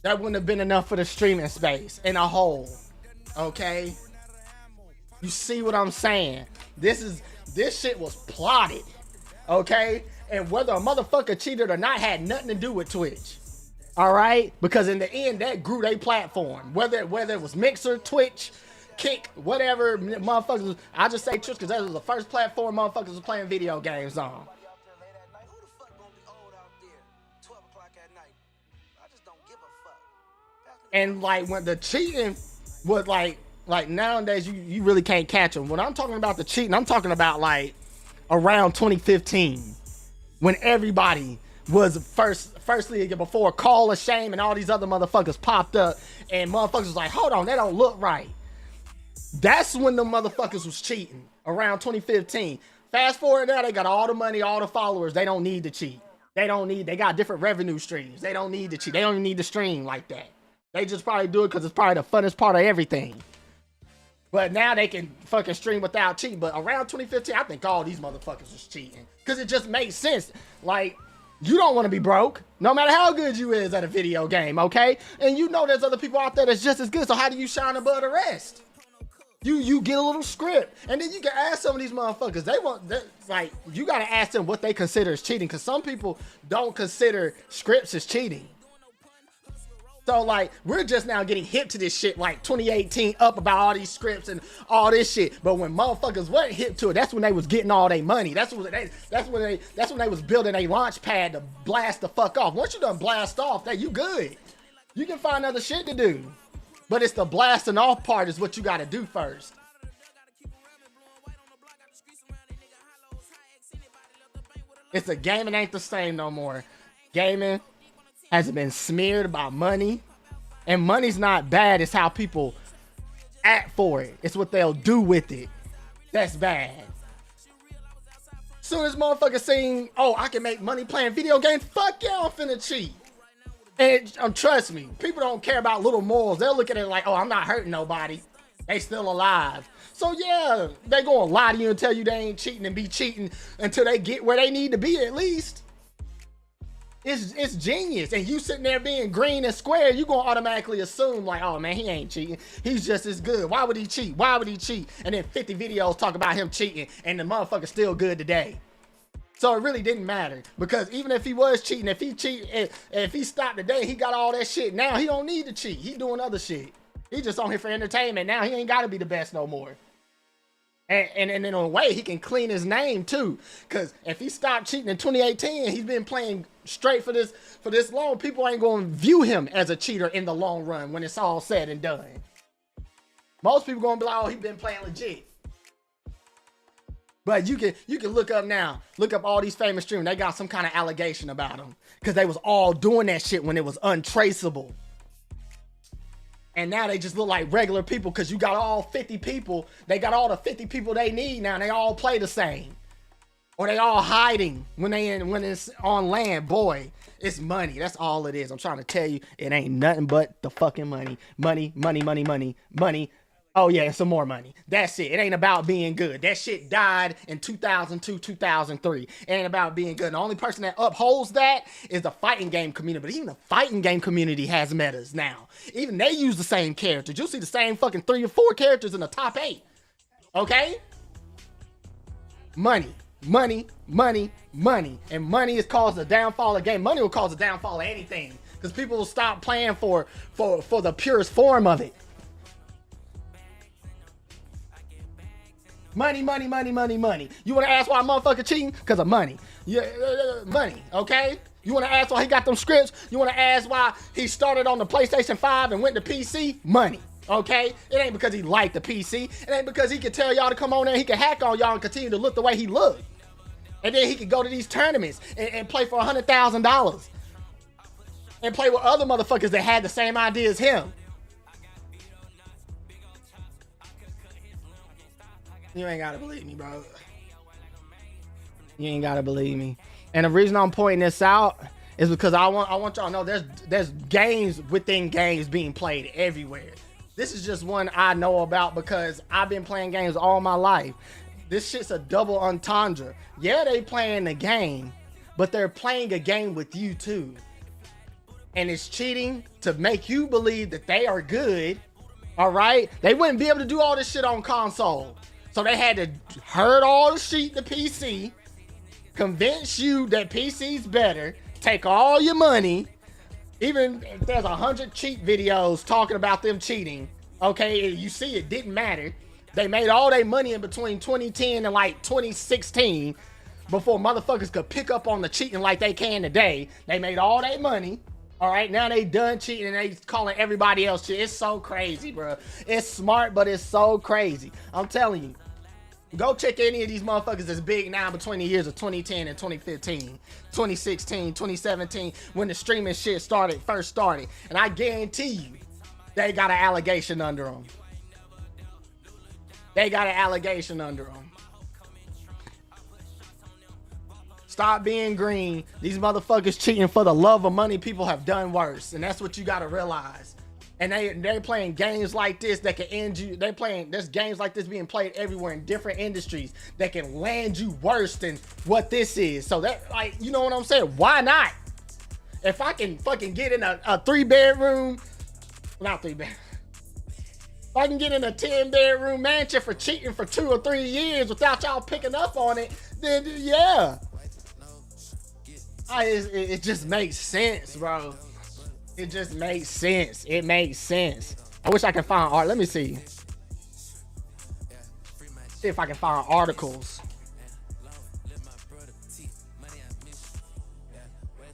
[SPEAKER 3] That wouldn't have been enough for the streaming space in a whole. Okay? You see what I'm saying? This shit was plotted. Okay? And whether a motherfucker cheated or not had nothing to do with Twitch. All right? Because in the end, that grew their platform. Whether it was Mixer, Twitch, Kick, whatever, motherfuckers. I just say Twitch because that was the first platform motherfuckers was playing video games on. And like when the cheating was like nowadays you really can't catch them. When I'm talking about the cheating, I'm talking about like around 2015 when everybody was firstly before Call of Shame and all these other motherfuckers popped up and motherfuckers was like, hold on, that don't look right. That's when the motherfuckers was cheating, around 2015. Fast forward now, they got all the money, all the followers. They don't need to cheat. They got different revenue streams. They don't need to cheat. They don't even need to stream like that. They just probably do it because it's probably the funnest part of everything. But now they can fucking stream without cheating. But around 2015, I think all these motherfuckers was cheating. Because it just makes sense. Like, you don't want to be broke, no matter how good you is at a video game, okay? And you know there's other people out there that's just as good, so how do you shine above the rest? You get a little script, and then you can ask some of these motherfuckers. Like, you gotta ask them what they consider as cheating, because some people don't consider scripts as cheating. So like, we're just now getting hip to this shit, like 2018 up about all these scripts and all this shit. But when motherfuckers weren't hip to it, that's when they was getting all their money. That's when they was building a launch pad to blast the fuck off. Once you done blast off, that you good. You can find other shit to do. But it's the blasting off part is what you gotta do first. It's a gaming ain't the same no more. Gaming has been smeared by money. And money's not bad, it's how people act for it. It's what they'll do with it. That's bad. Soon as motherfuckers saying, oh, I can make money playing video games, fuck yeah, I'm finna cheat. And trust me, people don't care about little morals. They'll look at it like, oh, I'm not hurting nobody. They still alive. So yeah, they gonna lie to you and tell you they ain't cheating and be cheating until they get where they need to be at least. It's genius. And you sitting there being green and square, you gonna automatically assume like, oh man, he ain't cheating. He's just as good. Why would he cheat? Why would he cheat? And then 50 videos talk about him cheating and the motherfucker's still good today. So it really didn't matter, because even if he was cheating, if he stopped today, he got all that shit. Now he don't need to cheat. He doing other shit. He just on here for entertainment. Now he ain't got to be the best no more. And in a way, he can clean his name too. Because if he stopped cheating in 2018, he's been playing straight for this long. People ain't going to view him as a cheater in the long run when it's all said and done. Most people going to be like, oh, he been playing legit. But you can look up now. Look up all these famous streamers. They got some kind of allegation about them. Because they was all doing that shit when it was untraceable. And now they just look like regular people because you got all 50 people. They got all the 50 people they need now. And they all play the same. Or they all hiding when it's on land. Boy, it's money. That's all it is. I'm trying to tell you, it ain't nothing but the fucking money. Money, money, money, money, money. Oh yeah, and some more money. That's it. It ain't about being good. That shit died in 2002, 2003. It ain't about being good. The only person that upholds that is the fighting game community. But even the fighting game community has metas now. Even they use the same characters. You'll see the same fucking 3 or 4 characters in the top 8. Okay? Money, money, money, money. And money has caused the downfall of game. Money will cause the downfall of anything. Because people will stop playing for the purest form of it. Money, money, money, money, money. You want to ask why a motherfucker cheating? Because of money. Yeah, money, okay? You want to ask why he got them scripts? You want to ask why he started on the PlayStation 5 and went to PC? Money, okay? It ain't because he liked the PC. It ain't because he could tell y'all to come on there and he could hack on y'all and continue to look the way he looked. And then he could go to these tournaments and play for $100,000. And play with other motherfuckers that had the same idea as him. You ain't gotta believe me, bro. You ain't gotta believe me. And the reason I'm pointing this out is because I want y'all to know there's games within games being played everywhere. This is just one I know about because I've been playing games all my life. This shit's a double entendre. Yeah, they playing the game, but they're playing a game with you too. And it's cheating to make you believe that they are good. All right? They wouldn't be able to do all this shit on console. So they had to herd all the shit to PC, convince you that PC's better, take all your money. Even if there's 100 cheat videos talking about them cheating, okay, you see it didn't matter. They made all their money in between 2010 and like 2016 before motherfuckers could pick up on the cheating like they can today. They made all their money. All right, now they done cheating and they calling everybody else shit. It's so crazy, bro. It's smart, but it's so crazy. I'm telling you. Go check any of these motherfuckers that's big now between the years of 2010 and 2015, 2016, 2017, when the streaming shit first started. And I guarantee you, they got an allegation under them. They got an allegation under them. Stop being green. These motherfuckers cheating for the love of money. People have done worse. And that's what you got to realize. And they're playing games like this that can end you. There's games like this being played everywhere in different industries that can land you worse than what this is. So that, like, you know what I'm saying? Why not? If I can fucking get in a 3-bedroom, not 3 bed. If I can get in a 10-bedroom mansion for cheating for 2 or 3 years without y'all picking up on it, then yeah. It just makes sense, bro. It just makes sense. It makes sense. I wish I could find art. Let me see. See if I can find articles.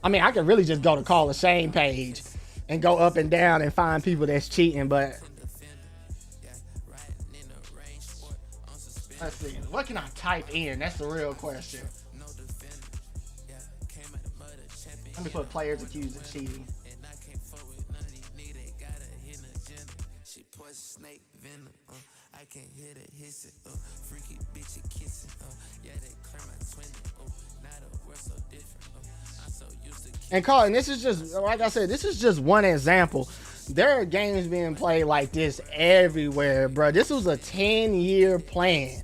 [SPEAKER 3] I mean, I could really just go to Call of Shame page and go up and down and find people that's cheating, but let's see. What can I type in? That's the real question. Let me put players accused of cheating. And Carl, and this is just, like I said, this is just one example. There are games being played like this everywhere, bro. This was a 10-year plan,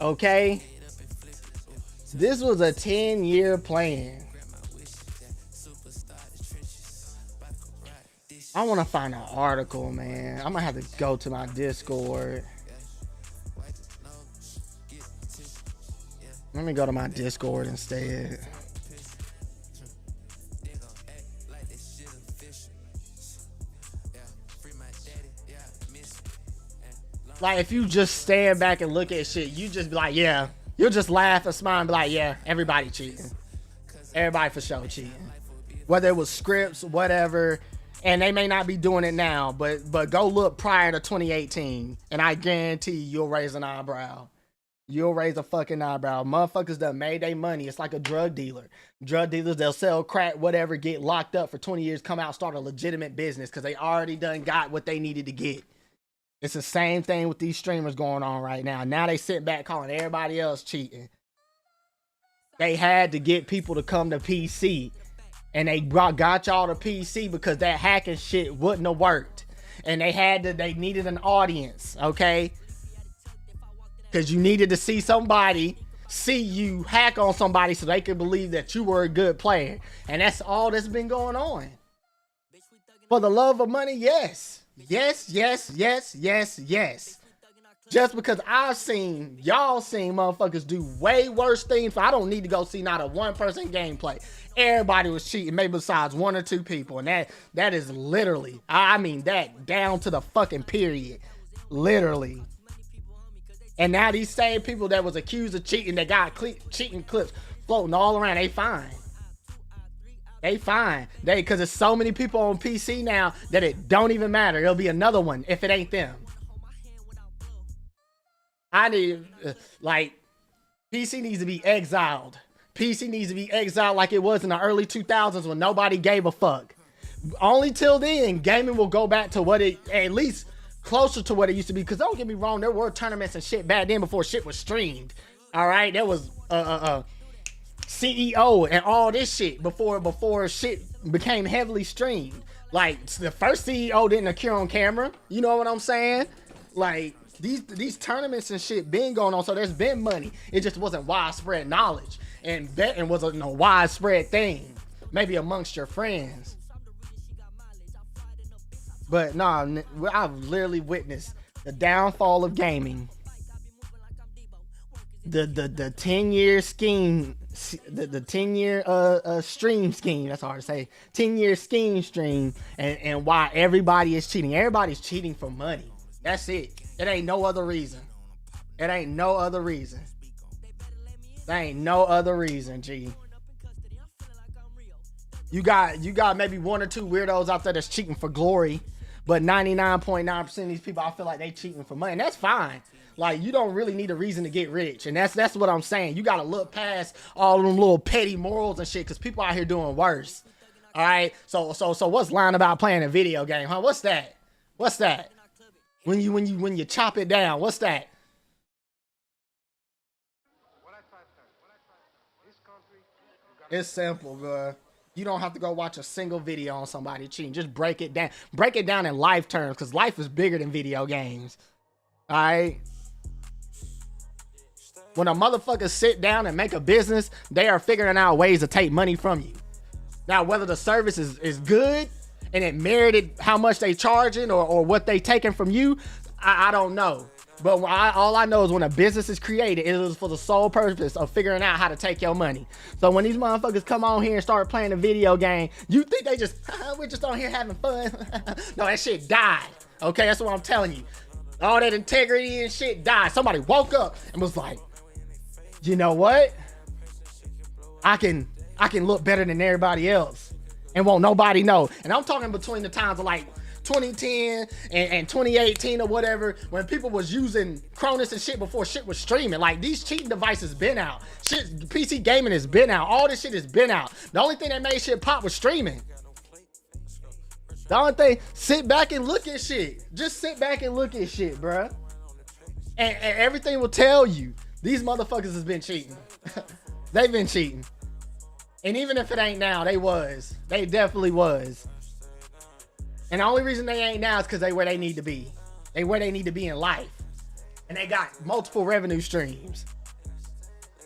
[SPEAKER 3] okay? This was a 10-year plan. I want to find an article, man. I'm going to have to go to my Discord. Let me go to my Discord instead. Like, if you just stand back and look at shit, you just be like, yeah. You'll just laugh and smile and be like, yeah, everybody cheating. Everybody for sure cheating. Whether it was scripts, whatever. And they may not be doing it now, but go look prior to 2018, and I guarantee you'll raise an eyebrow. You'll raise a fucking eyebrow. Motherfuckers that made their money. It's like a drug dealer. Drug dealers, they'll sell crack, whatever, get locked up for 20 years, come out, start a legitimate business because they already done got what they needed to get. It's the same thing with these streamers going on right now. Now they sit back calling everybody else cheating. They had to get people to come to PC. And they got y'all to PC because that hacking shit wouldn't have worked. And they needed an audience, okay? Because you needed to see somebody, see you hack on somebody so they could believe that you were a good player. And that's all that's been going on. For the love of money, yes. Yes, yes, yes, yes, yes. Just because y'all seen motherfuckers do way worse things. I don't need to go see not a one-person gameplay. Everybody was cheating, maybe besides 1 or 2 people. And that is literally, I mean that down to the fucking period. Literally. And now these same people that was accused of cheating, that got cheating clips floating all around, they fine. They fine. Because there's so many people on PC now that it don't even matter. It'll be another one if it ain't them. I need, PC needs to be exiled. PC needs to be exiled like it was in the early 2000s when nobody gave a fuck. Only till then, gaming will go back to what it, at least closer to what it used to be. Because don't get me wrong, there were tournaments and shit back then before shit was streamed. All right, there was CEO and all this shit before shit became heavily streamed. Like, the first CEO didn't occur on camera. You know what I'm saying? Like, these tournaments and shit been going on, so there's been money. It just wasn't widespread knowledge, and betting wasn't a widespread thing, maybe amongst your friends. But nah, I've literally witnessed the downfall of gaming. The 10-year scheme, the 10-year stream scheme. That's hard to say. 10-year scheme stream, and why everybody is cheating. Everybody's cheating for money. That's it. It ain't no other reason. It ain't no other reason. There ain't no other reason, G. You got maybe 1 or 2 weirdos out there that's cheating for glory, but 99.9% of these people, I feel like they cheating for money, and that's fine. Like, you don't really need a reason to get rich, and that's what I'm saying. You gotta look past all them little petty morals and shit, because people out here doing worse. All right. So what's lying about playing a video game, huh? What's that? What's that? When you chop it down, what's that? It's simple, bro. You don't have to go watch a single video on somebody cheating. Just break it down. Break it down in life terms, because life is bigger than video games. All right? When a motherfucker sit down and make a business, they are figuring out ways to take money from you. Now, whether the service is good and it merited how much they charging or what they taking from you, I don't know. But all I know is when a business is created, it is for the sole purpose of figuring out how to take your money. So when these motherfuckers come on here and start playing a video game, you think they just, we're just on here having fun. No, that shit died. Okay, that's what I'm telling you. All that integrity and shit died. Somebody woke up and was like, you know what? I can look better than everybody else and won't nobody know. And I'm talking between the times of like 2010 and 2018 or whatever, when people was using Cronus and shit before shit was streaming. Like, these cheating devices been out. Shit, PC gaming has been out. All this shit has been out. The only thing that made shit pop was streaming. The only thing, sit back and look at shit. Just sit back and look at shit, bruh. And everything will tell you, these motherfuckers has been cheating. They've been cheating. And even if it ain't now, they was. They definitely was. And the only reason they ain't now is because they where they need to be. They where they need to be in life. And they got multiple revenue streams.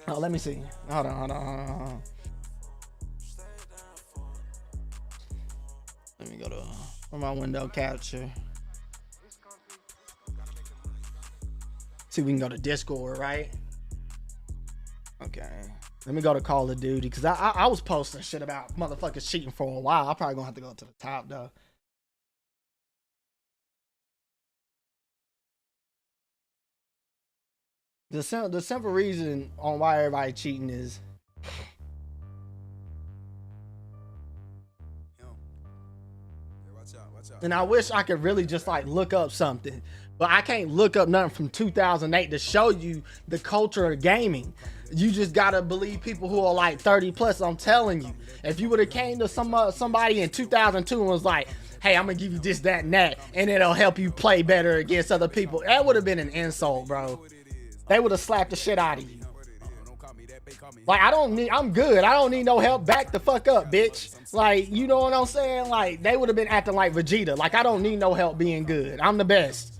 [SPEAKER 3] Oh, let me see. Hold on. Let me go to my window capture. See, we can go to Discord, right? Okay. Let me go to Call of Duty, because I was posting shit about motherfuckers cheating for a while. I'm probably going to have to go to the top, though. The simple reason on why everybody cheating is and I wish I could really just like look up something, but I can't look up nothing from 2008 to show you the culture of gaming. You just gotta believe people who are like 30 plus. I'm telling you, if you would have came to somebody in 2002 and was like, hey, I'm gonna give you this, that, and that, and it'll help you play better against other people, that would have been an insult, bro. They would have slapped the shit out of you. Like, I'm good. I don't need no help. Back the fuck up, bitch. Like, you know what I'm saying? Like, they would have been acting like Vegeta. Like, I don't need no help being good. I'm the best.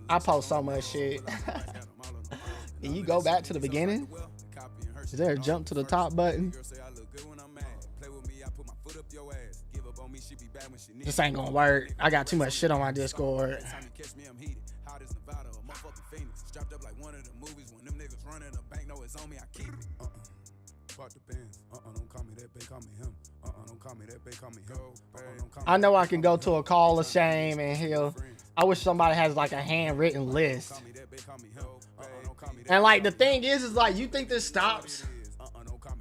[SPEAKER 3] I post so much shit. Can you go back to the beginning? Is there a jump to the top button? This ain't gonna work. I got too much shit on my Discord. I know I can go to a Call of Shame and he'll. I wish somebody has like a handwritten list. And like the thing is like, you think this stops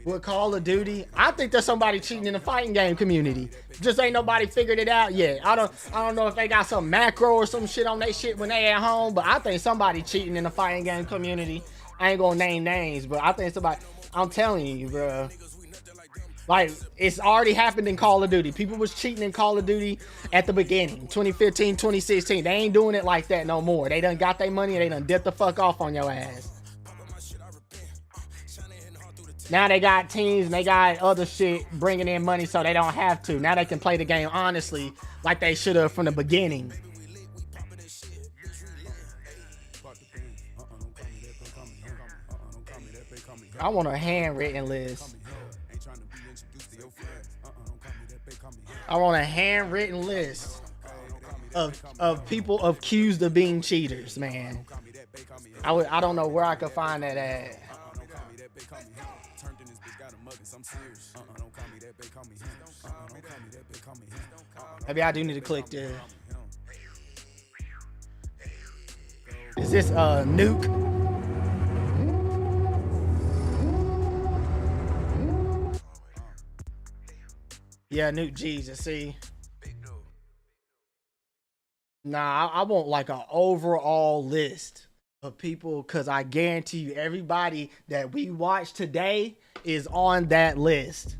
[SPEAKER 3] with Call of Duty? I think there's somebody cheating in the fighting game community. Just ain't nobody figured it out yet. I don't know if they got some macro or some shit on their shit when they at home, but I think somebody cheating in the fighting game community. I ain't gonna name names, but I think somebody. I'm telling you, bro. Like, it's already happened in Call of Duty. People was cheating in Call of Duty at the beginning, 2015, 2016. They ain't doing it like that no more. They done got their money and they done dipped the fuck off on your ass. Now they got teams and they got other shit bringing in money so they don't have to. Now they can play the game honestly like they should have from the beginning. I want a handwritten list. I want a handwritten list of people accused of being cheaters, man. I don't know where I could find that at. Maybe I do need to click there. Is this Nuke? Yeah, Nuke Jesus, see? Nah, I want like an overall list of people, because I guarantee you everybody that we watch today is on that list.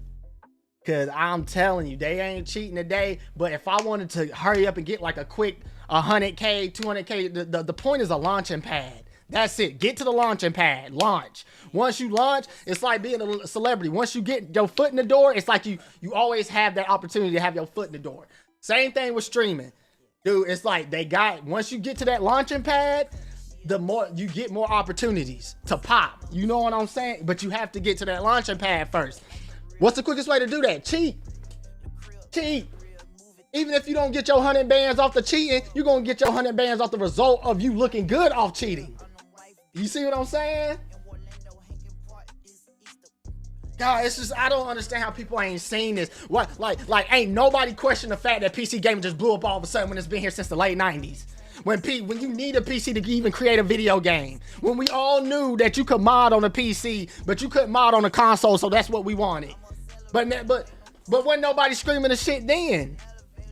[SPEAKER 3] Because I'm telling you, they ain't cheating today. But if I wanted to hurry up and get like a quick 100K, 200K, the point is a launching pad. That's it. Get to the launching pad. Launch. Once you launch, it's like being a celebrity. Once you get your foot in the door, it's like you always have that opportunity to have your foot in the door. Same thing with streaming. Dude, it's like once you get to that launching pad, the more you get more opportunities to pop. You know what I'm saying? But you have to get to that launching pad first. What's the quickest way to do that? Cheat. Cheat. Even if you don't get your 100 bands off the cheating, you're going to get your 100 bands off the result of you looking good off cheating. You see what I'm saying? God, it's just, I don't understand how people ain't seen this. What, like ain't nobody question the fact that PC gaming just blew up all of a sudden when it's been here since the late 90s. When you need a PC to even create a video game. When we all knew that you could mod on a PC, but you couldn't mod on a console, so that's what we wanted. But wasn't nobody screaming the shit then.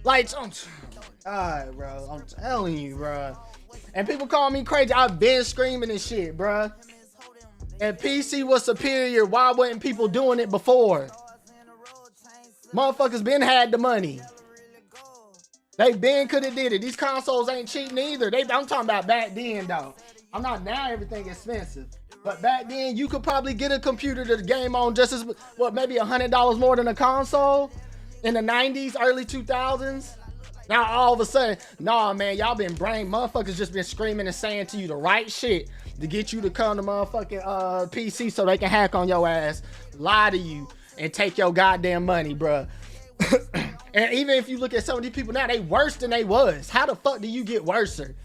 [SPEAKER 3] Like, alright, bro, I'm telling you, bro. And people call me crazy. I've been screaming this shit, bro. And PC was superior. Why wasn't people doing it before? Motherfuckers been had the money. They been could have did it. These consoles ain't cheap neither. I'm talking about back then, though. I'm not now. Everything expensive. But back then, you could probably get a computer to game on just as, maybe $100 more than a console in the 90s, early 2000s. Now, all of a sudden, nah, man, y'all been motherfuckers just been screaming and saying to you the right shit to get you to come to motherfucking PC so they can hack on your ass, lie to you, and take your goddamn money, bruh. And even if you look at some of these people now, they worse than they was. How the fuck do you get worser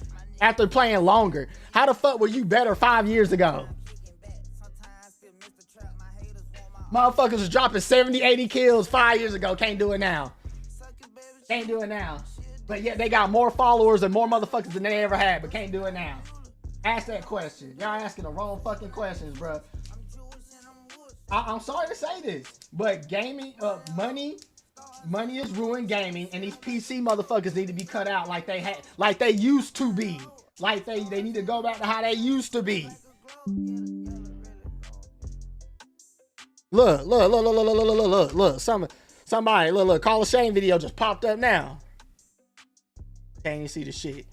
[SPEAKER 3] after playing longer? How the fuck were you better 5 years ago? Motherfuckers was dropping 70, 80 kills 5 years ago. Can't do it now. Can't do it now. But yet they got more followers and more motherfuckers than they ever had, but can't do it now. Ask that question. Y'all asking the wrong fucking questions, bro. I'm sorry to say this, but gaming, money has ruined gaming, and these PC motherfuckers need to be cut out like they used to be. Like they need to go back to how they used to be. Look. Somebody, look, Call of Shame video just popped up now. Can't even see the shit.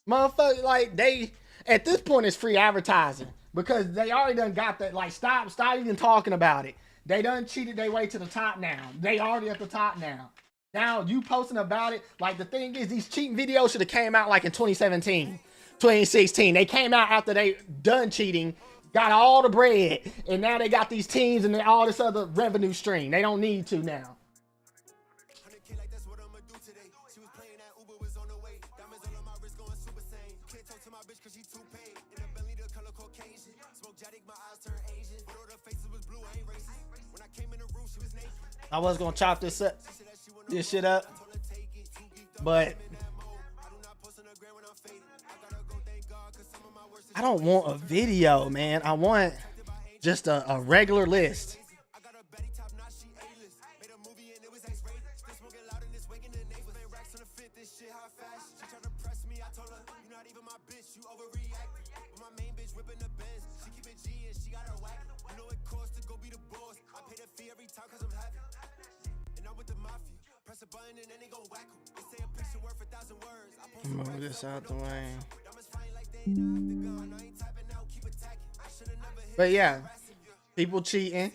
[SPEAKER 3] Motherfucker, like at this point it's free advertising because they already done got that. Like, stop even talking about it. They done cheated their way to the top now. They already at the top now. Now you posting about it. Like, the thing is, these cheating videos should have came out like in 2017, 2016. They came out after they done cheating, got all the bread, and now they got these teams and all this other revenue stream. They don't need to now. I was gonna chop this shit up, but I don't want a video, man. I want just a regular list. Move this out the way. But yeah, people cheating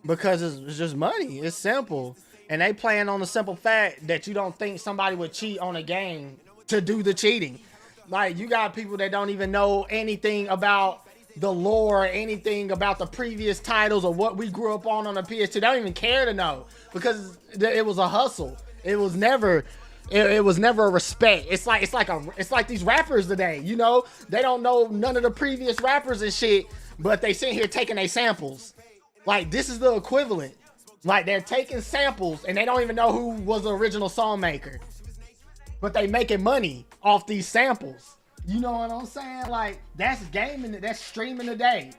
[SPEAKER 3] because it's just money. It's simple. And they playing on the simple fact that you don't think somebody would cheat on a game to do the cheating. Like, you got people that don't even know anything about the lore, anything about the previous titles or what we grew up on the PS2. They don't even care to know because it was a hustle. It was never a respect. It's like these rappers today, you know, they don't know none of the previous rappers and shit, but they sit here taking their samples. Like, this is the equivalent. Like, they're taking samples and they don't even know who was the original song maker, but they making money off these samples. You know what I'm saying? Like, that's gaming, that's streaming today.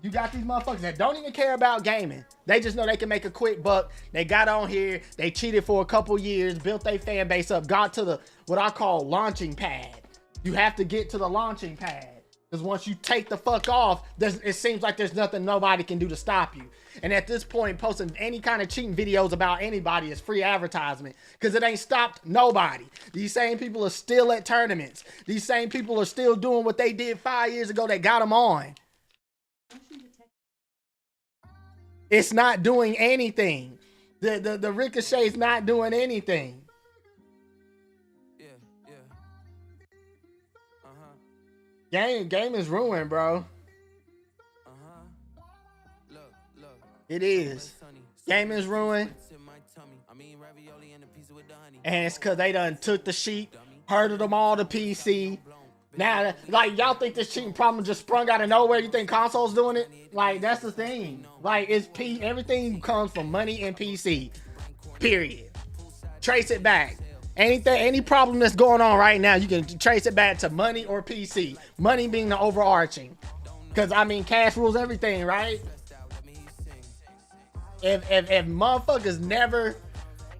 [SPEAKER 3] You got these motherfuckers that don't even care about gaming. They just know they can make a quick buck. They got on here, they cheated for a couple years, built their fan base up, got to the, what I call, launching pad. You have to get to the launching pad. Because once you take the fuck off, it seems like there's nothing nobody can do to stop you. And at this point, posting any kind of cheating videos about anybody is free advertisement. Because it ain't stopped nobody. These same people are still at tournaments. These same people are still doing what they did 5 years ago that got them on. It's not doing anything. The Ricochet's not doing anything. Game is ruined, bro. It is. Game is ruined. And it's cause they done took the sheet, herded them all to PC. Now, like, y'all think this cheating problem just sprung out of nowhere? You think consoles doing it? Like, that's the thing. Like, everything comes from money and PC. Period. Trace it back. Any problem that's going on right now, you can trace it back to money or PC. Money being the overarching. Because, I mean, cash rules everything, right? If motherfuckers never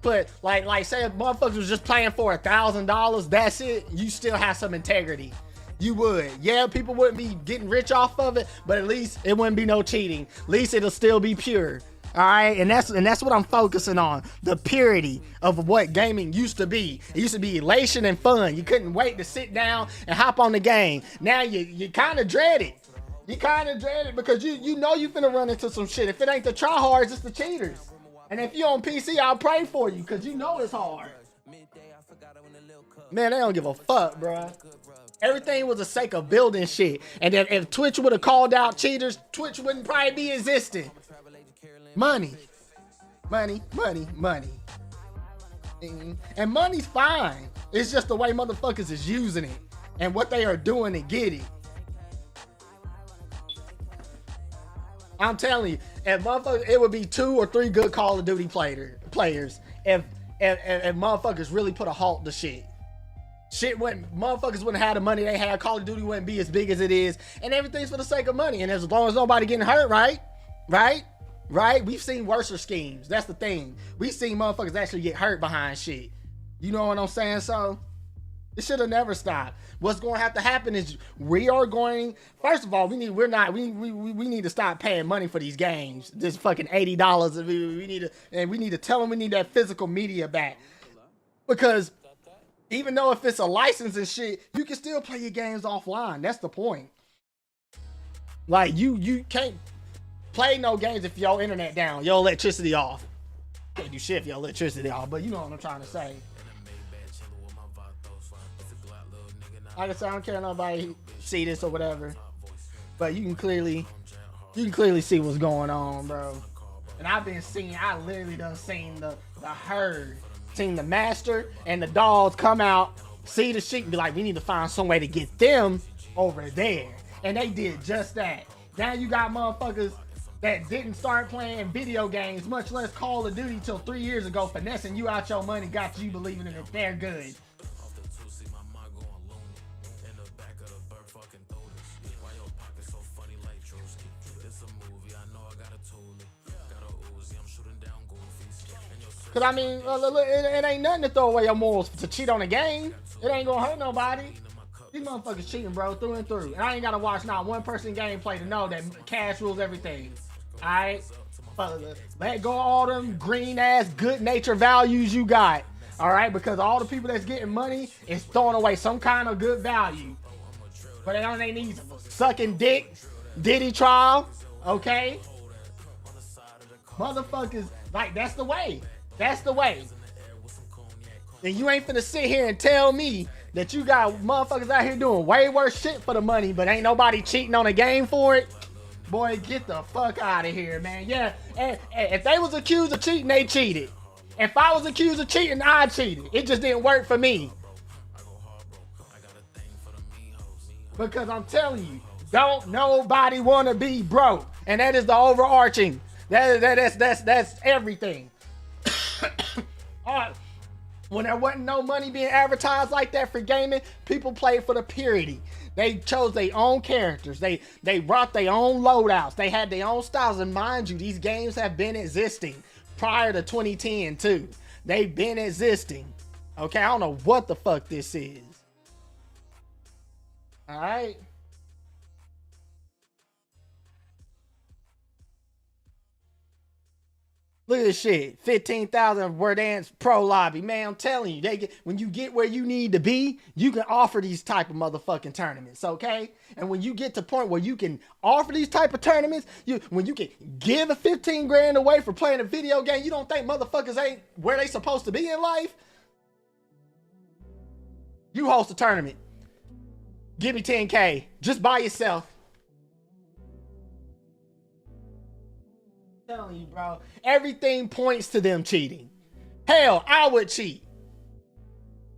[SPEAKER 3] put, like say if motherfuckers was just playing for $1,000, that's it, you still have some integrity. You would. Yeah, people wouldn't be getting rich off of it, but at least it wouldn't be no cheating. At least it'll still be pure. All right, and that's what I'm focusing on, the purity of what gaming used to be. It used to be elation and fun. You couldn't wait to sit down and hop on the game. Now you kind of dread it. You kind of dread it because you know you finna run into some shit. If it ain't the tryhards, it's the cheaters. And if you on PC, I'll pray for you because you know it's hard. Man, they don't give a fuck, bro. Everything was the sake of building shit. And if Twitch would have called out cheaters, Twitch wouldn't probably be existing. Money. Money, money, money. And money's fine. It's just the way motherfuckers is using it and what they are doing to get it. I'm telling you, if motherfuckers, it would be 2 or 3 good Call of Duty players if motherfuckers really put a halt to shit. Motherfuckers wouldn't have the money they had. Call of Duty wouldn't be as big as it is, and everything's for the sake of money. And as long as nobody getting hurt, right? We've seen worse schemes. That's the thing. We've seen motherfuckers actually get hurt behind shit. You know what I'm saying? So it should have never stopped. What's going to have to happen is we are going. First of all, we need to stop paying money for these games. This fucking $80. We need to tell them we need that physical media back, because even though if it's a license and shit, you can still play your games offline. That's the point. Like you can't play no games if your internet down, your electricity off. Can't do shit if your electricity off, but you know what I'm trying to say. Like I said, I don't care if nobody see this or whatever, but you can clearly see what's going on, bro. And I literally done seen the herd, seen the master and the dogs come out, see the sheep and be like, we need to find some way to get them over there. And they did just that. Now you got motherfuckers that didn't start playing video games, much less Call of Duty, till 3 years ago, finessing you out your money, got you believing that they're good. Cause I mean, it ain't nothing to throw away your morals to cheat on a game. It ain't gonna hurt nobody. These motherfuckers cheating, bro, through and through. And I ain't gotta watch not one person gameplay to know that cash rules everything. Alright? Let go of all them green ass good nature values you got. Alright? Because all the people that's getting money is throwing away some kind of good value. But they on their knees sucking dick, Diddy trial, okay? Motherfuckers, like, that's the way. That's the way. And you ain't finna sit here and tell me that you got motherfuckers out here doing way worse shit for the money, but ain't nobody cheating on a game for it. Boy, get the fuck out of here, man. Yeah, and if they was accused of cheating, they cheated. If I was accused of cheating, I cheated. It just didn't work for me. Because I'm telling you, don't nobody want to be broke. And that is the overarching. That's everything. When there wasn't no money being advertised like that for gaming, people played for the purity. They chose their own characters. They brought their own loadouts. They had their own styles. And mind you, these games have been existing prior to 2010 too. They've been existing. Okay, I don't know what the fuck this is. All right. Look at this shit. 15,000 Verdansk Pro Lobby. Man, I'm telling you, when you get where you need to be, you can offer these type of motherfucking tournaments, okay? And when you get to the point where you can offer these type of tournaments, when you can give a 15 grand away for playing a video game, you don't think motherfuckers ain't where they supposed to be in life? You host a tournament. Give me 10K just by yourself. I'm telling you, bro. Everything points to them cheating. Hell, I would cheat.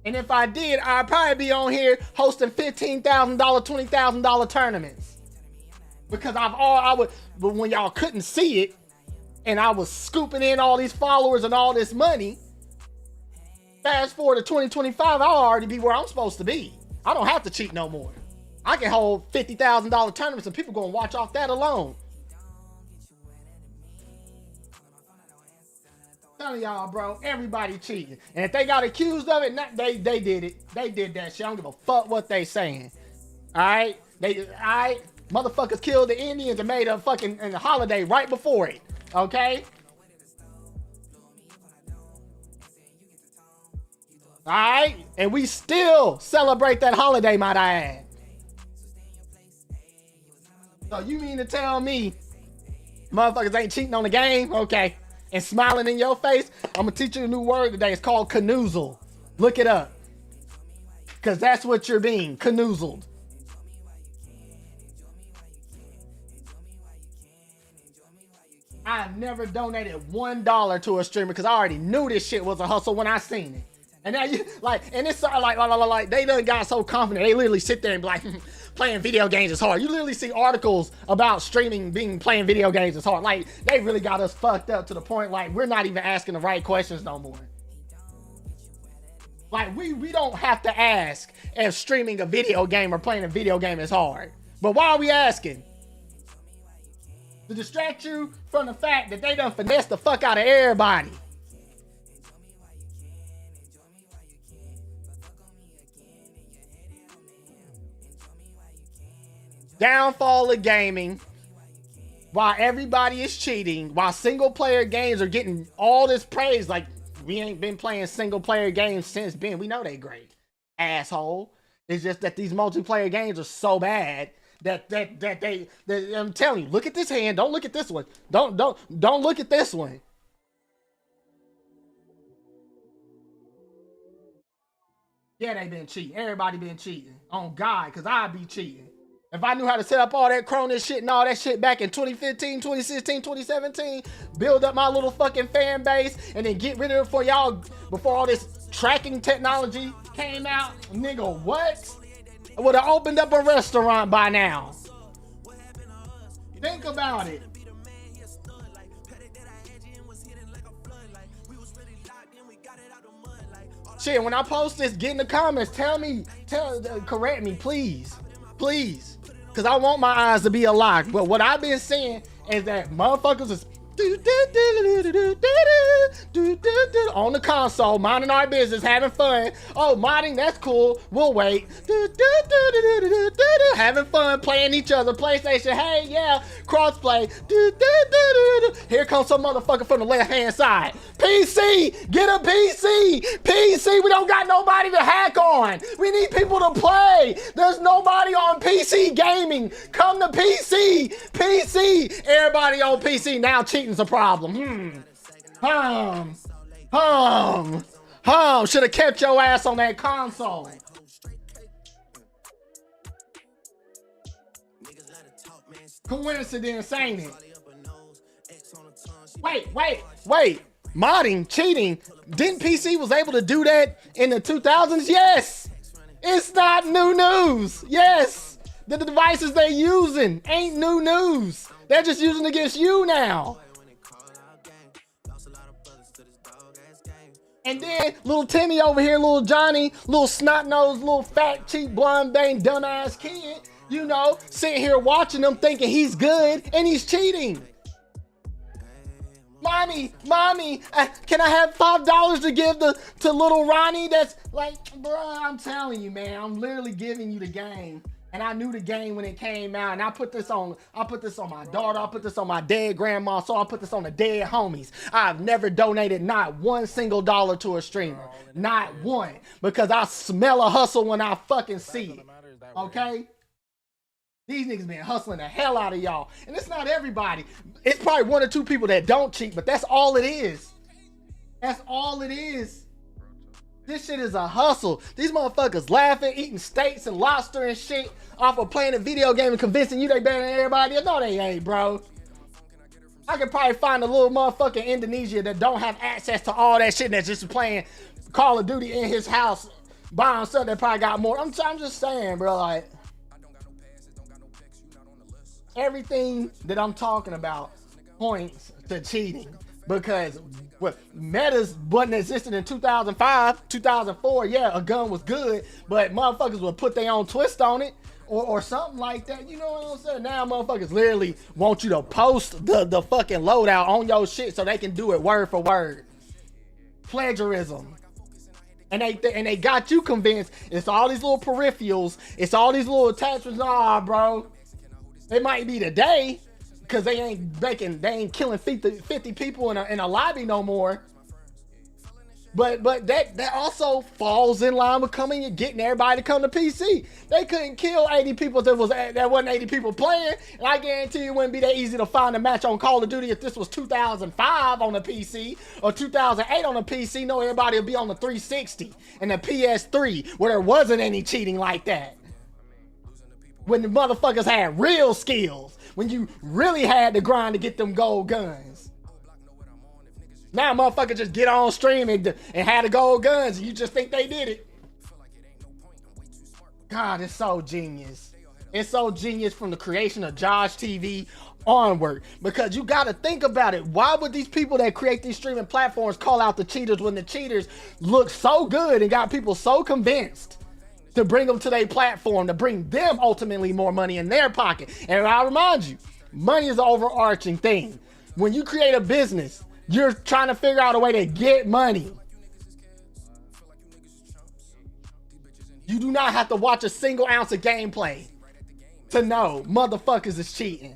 [SPEAKER 3] And if I did, I'd probably be on here hosting $15,000, $20,000 tournaments. Because I would, but when y'all couldn't see it, and I was scooping in all these followers and all this money, fast forward to 2025, I'll already be where I'm supposed to be. I don't have to cheat no more. I can hold $50,000 tournaments and people gonna watch off that alone. Telling y'all, bro, everybody cheating. And if they got accused of it, they did it. They did that shit. I don't give a fuck what they saying. Alright? Alright? Motherfuckers killed the Indians and made a fucking holiday right before it. Okay? Alright? And we still celebrate that holiday, might I add. So you mean to tell me motherfuckers ain't cheating on the game? Okay. And smiling in your face? I'm gonna teach you a new word today. It's called canoozle. Look it up. Cause that's what you're being, canoozled. I never donated $1 to a streamer because I already knew this shit was a hustle when I seen it. And now you and it's like they done got so confident. They literally sit there and be like, playing video games is hard. You literally see articles about streaming playing video games is hard. Like, they really got us fucked up to the point like we're not even asking the right questions no more. Like, we don't have to ask if streaming a video game or playing a video game is hard. But why are we asking? To distract you from the fact that they done finessed the fuck out of everybody. Downfall of gaming, while everybody is cheating, while single player games are getting all this praise. Like, we ain't been playing single player games since Ben. We know they great, asshole. It's just that these multiplayer games are so bad that I'm telling you, look at this hand. Don't look at this one. Don't look at this one. Yeah, they been cheating. Everybody been cheating. On God, because I be cheating. If I knew how to set up all that Cronus shit and all that shit back in 2015, 2016, 2017, build up my little fucking fan base and then get rid of it for y'all before all this tracking technology came out, nigga, what? I would have opened up a restaurant by now. Think about it. Shit, when I post this, get in the comments. Correct me, please. Please. Because I want my eyes to be unlocked. But what I've been saying is that motherfuckers is on the console, minding our business, having fun. Oh, modding, that's cool. We'll wait. Having fun, playing each other. PlayStation, hey, yeah, crossplay. Here comes some motherfucker from the left-hand side. PC, get a PC. PC, we don't got nobody to hack on. We need people to play. There's nobody on PC gaming. Come to PC. PC, everybody on PC. Now cheating's a problem. Should have kept your ass on that console. Coincidence, ain't it? Wait. Modding, cheating. Didn't PC was able to do that in the 2000s? Yes. It's not new news. Yes. The devices they're using ain't new news. They're just using it against you now. And then little Timmy over here, little Johnny, little snot-nosed, little fat, cheap, blonde, bang, dumb-ass kid, you know, sitting here watching them thinking he's good and he's cheating. Mommy, can I have $5 to give to little Ronnie? That's like, bruh, I'm telling you, man, I'm literally giving you the game. And I knew the game when it came out. And I put this on my daughter. I put this on my dead grandma. So I put this on the dead homies. I've never donated not one single dollar to a streamer. Not one. Because I smell a hustle when I fucking see it. Okay? These niggas been hustling the hell out of y'all. And it's not everybody. It's probably one or two people that don't cheat, but that's all it is. That's all it is. This shit is a hustle. These motherfuckers laughing, eating steaks and lobster and shit off of playing a video game and convincing you they better than everybody else. No, they ain't, bro. I could probably find a little motherfucker in Indonesia that don't have access to all that shit that's just playing Call of Duty in his house by himself that probably got more. I'm just saying, bro, like, everything that I'm talking about points to cheating. Because what metas wasn't existing in 2005, 2004, yeah, a gun was good, but motherfuckers would put their own twist on it or something like that. You know what I'm saying? Now motherfuckers literally want you to post the fucking loadout on your shit so they can do it word for word. Plagiarism. And they got you convinced it's all these little peripherals, it's all these little attachments. Nah, bro. It might be today, because they ain't killing 50 people in a lobby no more. But that also falls in line with getting everybody to come to PC. They couldn't kill 80 people if there wasn't 80 people playing. And I guarantee you it wouldn't be that easy to find a match on Call of Duty if this was 2005 on the PC or 2008 on the PC. No, everybody would be on the 360 and the PS3 where there wasn't any cheating like that. When the motherfuckers had real skills. When you really had to grind to get them gold guns. Now motherfuckers just get on stream and had the gold guns and you just think they did it. God, it's so genius. It's so genius from the creation of Josh TV onward. Because you gotta think about it. Why would these people that create these streaming platforms call out the cheaters when the cheaters look so good and got people so convinced to bring them to their platform, to bring them ultimately more money in their pocket? And I remind you, money is an overarching thing. When you create a business, you're trying to figure out a way to get money. You do not have to watch a single ounce of gameplay to know motherfuckers is cheating.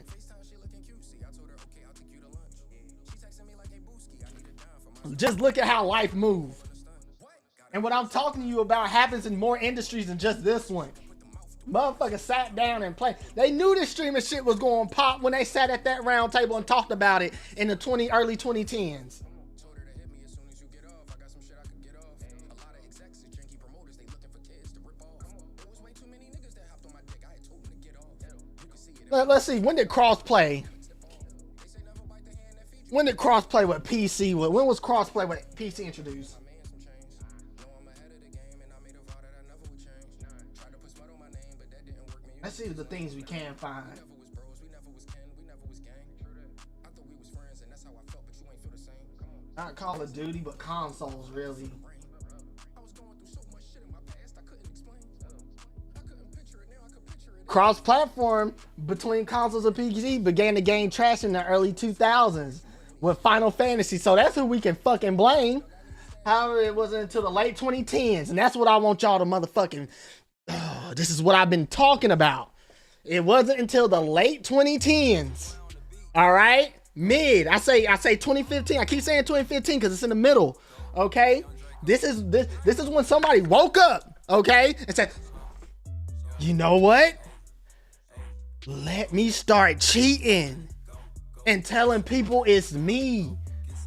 [SPEAKER 3] Just look at how life moves. And what I'm talking to you about happens in more industries than just this one. Motherfuckers sat down and played. They knew this streaming shit was going to pop when they sat at that round table and talked about it in the early 2010s. Let's see, when did crossplay with PC? When was crossplay with PC introduced? Let's see the things we can find. Not Call of Duty, but consoles, really. Cross-platform between consoles and PC began to gain traction in the early 2000s with Final Fantasy. So that's who we can fucking blame. However, it wasn't until the late 2010s. And that's what I want y'all to motherfucking... this is what I've been talking about. It wasn't until the late 2010s. All right? I say 2015. I keep saying 2015 because it's in the middle. Okay? This is when somebody woke up, okay? And said, you know what? Let me start cheating and telling people it's me.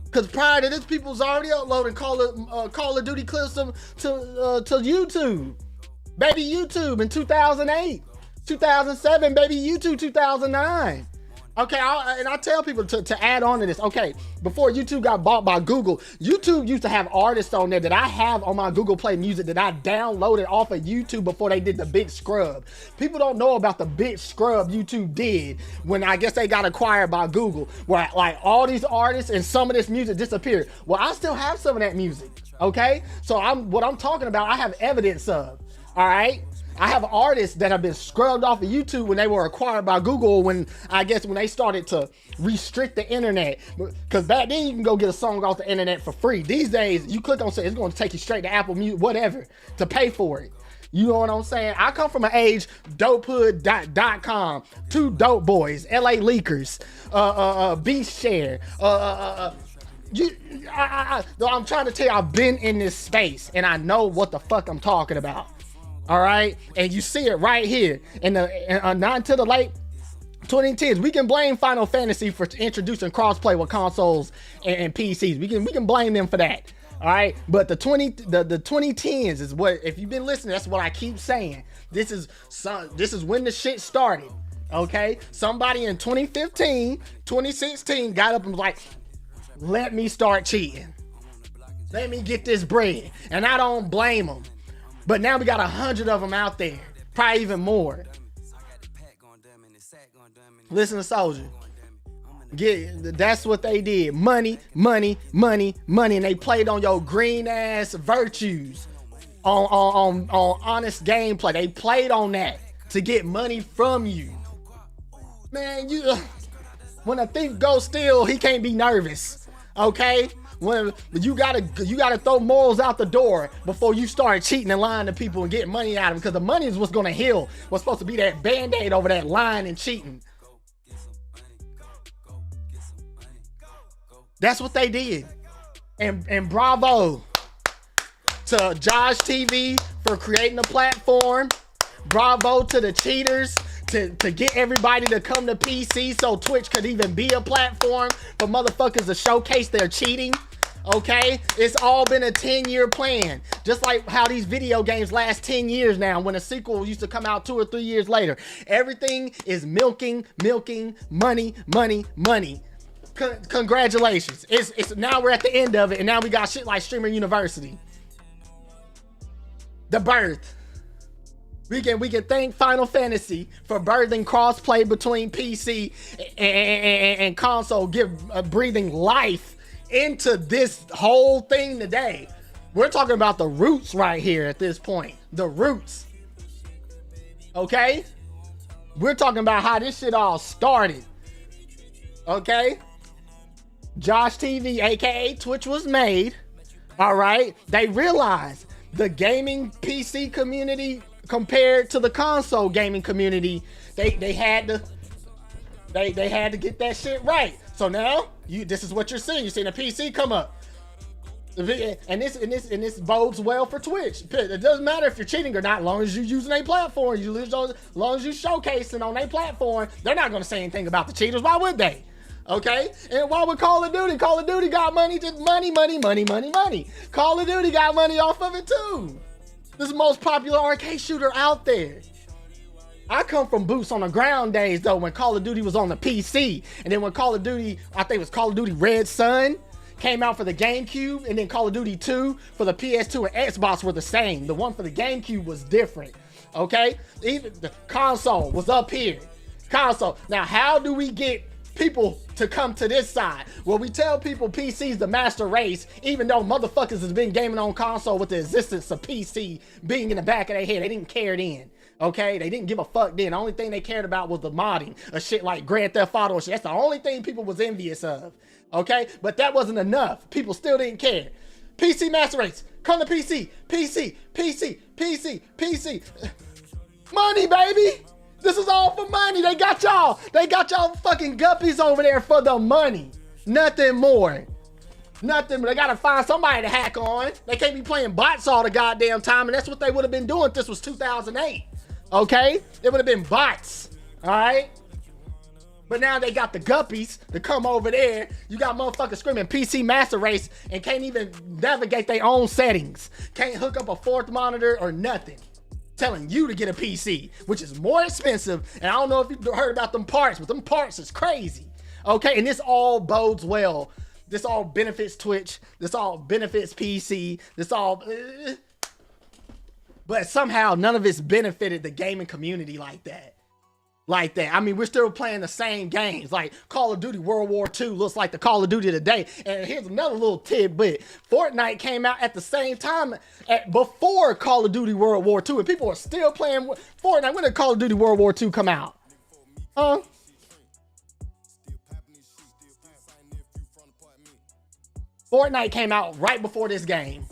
[SPEAKER 3] Because prior to this, people's already uploading Call of Duty clips to YouTube. Baby YouTube in 2008. 2007, baby YouTube 2009. Okay, I tell people to add on to this. Okay, before YouTube got bought by Google, YouTube used to have artists on there that I have on my Google Play Music that I downloaded off of YouTube before they did the big scrub. People don't know about the big scrub YouTube did when I guess they got acquired by Google, where like all these artists and some of this music disappeared. Well, I still have some of that music. Okay, so what I'm talking about, I have evidence of. All right. I have artists that have been scrubbed off of YouTube when they were acquired by Google, when they started to restrict the internet. Because back then you can go get a song off the internet for free. These days you click on something, it's going to take you straight to Apple Music, whatever, to pay for it. You know what I'm saying? I come from an age, dopehood.com, two dope boys, LA leakers, Beast Share, I'm trying to tell you, I've been in this space and I know what the fuck I'm talking about. All right, and you see it right here. Not until the late 2010s, we can blame Final Fantasy for introducing crossplay with consoles and PCs. We can blame them for that. All right, but the 2010s is what, if you've been listening, that's what I keep saying. This is when the shit started. Okay, somebody in 2015, 2016 got up and was like, let me start cheating. Let me get this bread. And I don't blame them. But now we got 100 of them out there, probably even more. Listen to Soldier. That's what they did. Money, money, money, money. And they played on your green ass virtues, on honest gameplay. They played on that to get money from you. Man, when a thief goes steal, he can't be nervous. Okay? When you gotta throw morals out the door before you start cheating and lying to people and getting money out of them, because the money is what's gonna heal what's supposed to be that band-aid over that lying and cheating. That's what they did. And bravo to Josh TV for creating a platform. Bravo to the cheaters to get everybody to come to PC so Twitch could even be a platform for motherfuckers to showcase their cheating. Okay? It's all been a 10-year plan. Just like how these video games last 10 years now, when a sequel used to come out 2 or 3 years later. Everything is milking, money, money, money. Congratulations. It's now we're at the end of it, and now we got shit like Streamer University. The birth. We can thank Final Fantasy for birthing crossplay between PC and console, breathing life into this whole thing today. We're talking about the roots right here at this point. The roots. Okay? We're talking about how this shit all started. Okay? Josh TV, aka Twitch, was made. All right? They realized the gaming PC community compared to the console gaming community, they had to get that shit right. So now this is what you're seeing. You're seeing a PC come up, and this bodes well for Twitch. It doesn't matter if you're cheating or not, as long as you're using a platform. As long as you're showcasing on a platform, they're not going to say anything about the cheaters. Why would they? Okay, and why would Call of Duty? Call of Duty got money, just money. Call of Duty got money off of it too. This is the most popular arcade shooter out there. I come from boots on the ground days though, when Call of Duty was on the PC, and then when Call of Duty, I think it was Call of Duty Red Sun, came out for the GameCube, and then Call of Duty 2 for the PS2 and Xbox were the same. The one for the GameCube was different. Okay, even the console was up here. Console. Now, how do we get people to come to this side? Well, we tell people PC's the master race, even though motherfuckers has been gaming on console with the existence of PC being in the back of their head. They didn't care then. Okay, they didn't give a fuck then. The only thing they cared about was the modding of shit like Grand Theft Auto and shit. That's the only thing people was envious of. Okay, but that wasn't enough. People still didn't care. PC master race. Come to PC. Money, baby. This is all for money. They got y'all fucking guppies over there for the money. Nothing more. Nothing. They gotta find somebody to hack on. They can't be playing bots all the goddamn time, and that's what they would have been doing if this was 2008. Okay? It would have been bots. All right? But now they got the guppies to come over there. You got motherfuckers screaming PC master race and can't even navigate their own settings. Can't hook up a fourth monitor or nothing. Telling you to get a PC, which is more expensive. And I don't know if you heard about them parts, but them parts is crazy. Okay, and this all bodes well. This all benefits Twitch. This all benefits PC. This all... But somehow none of it's benefited the gaming community like that. I mean, we're still playing the same games. Like Call of Duty World War II looks like the Call of Duty today. And here's another little tidbit. Fortnite came out at the same time before Call of Duty World War II. And people are still playing Fortnite. When did Call of Duty World War II come out? Fortnite came out right before this game.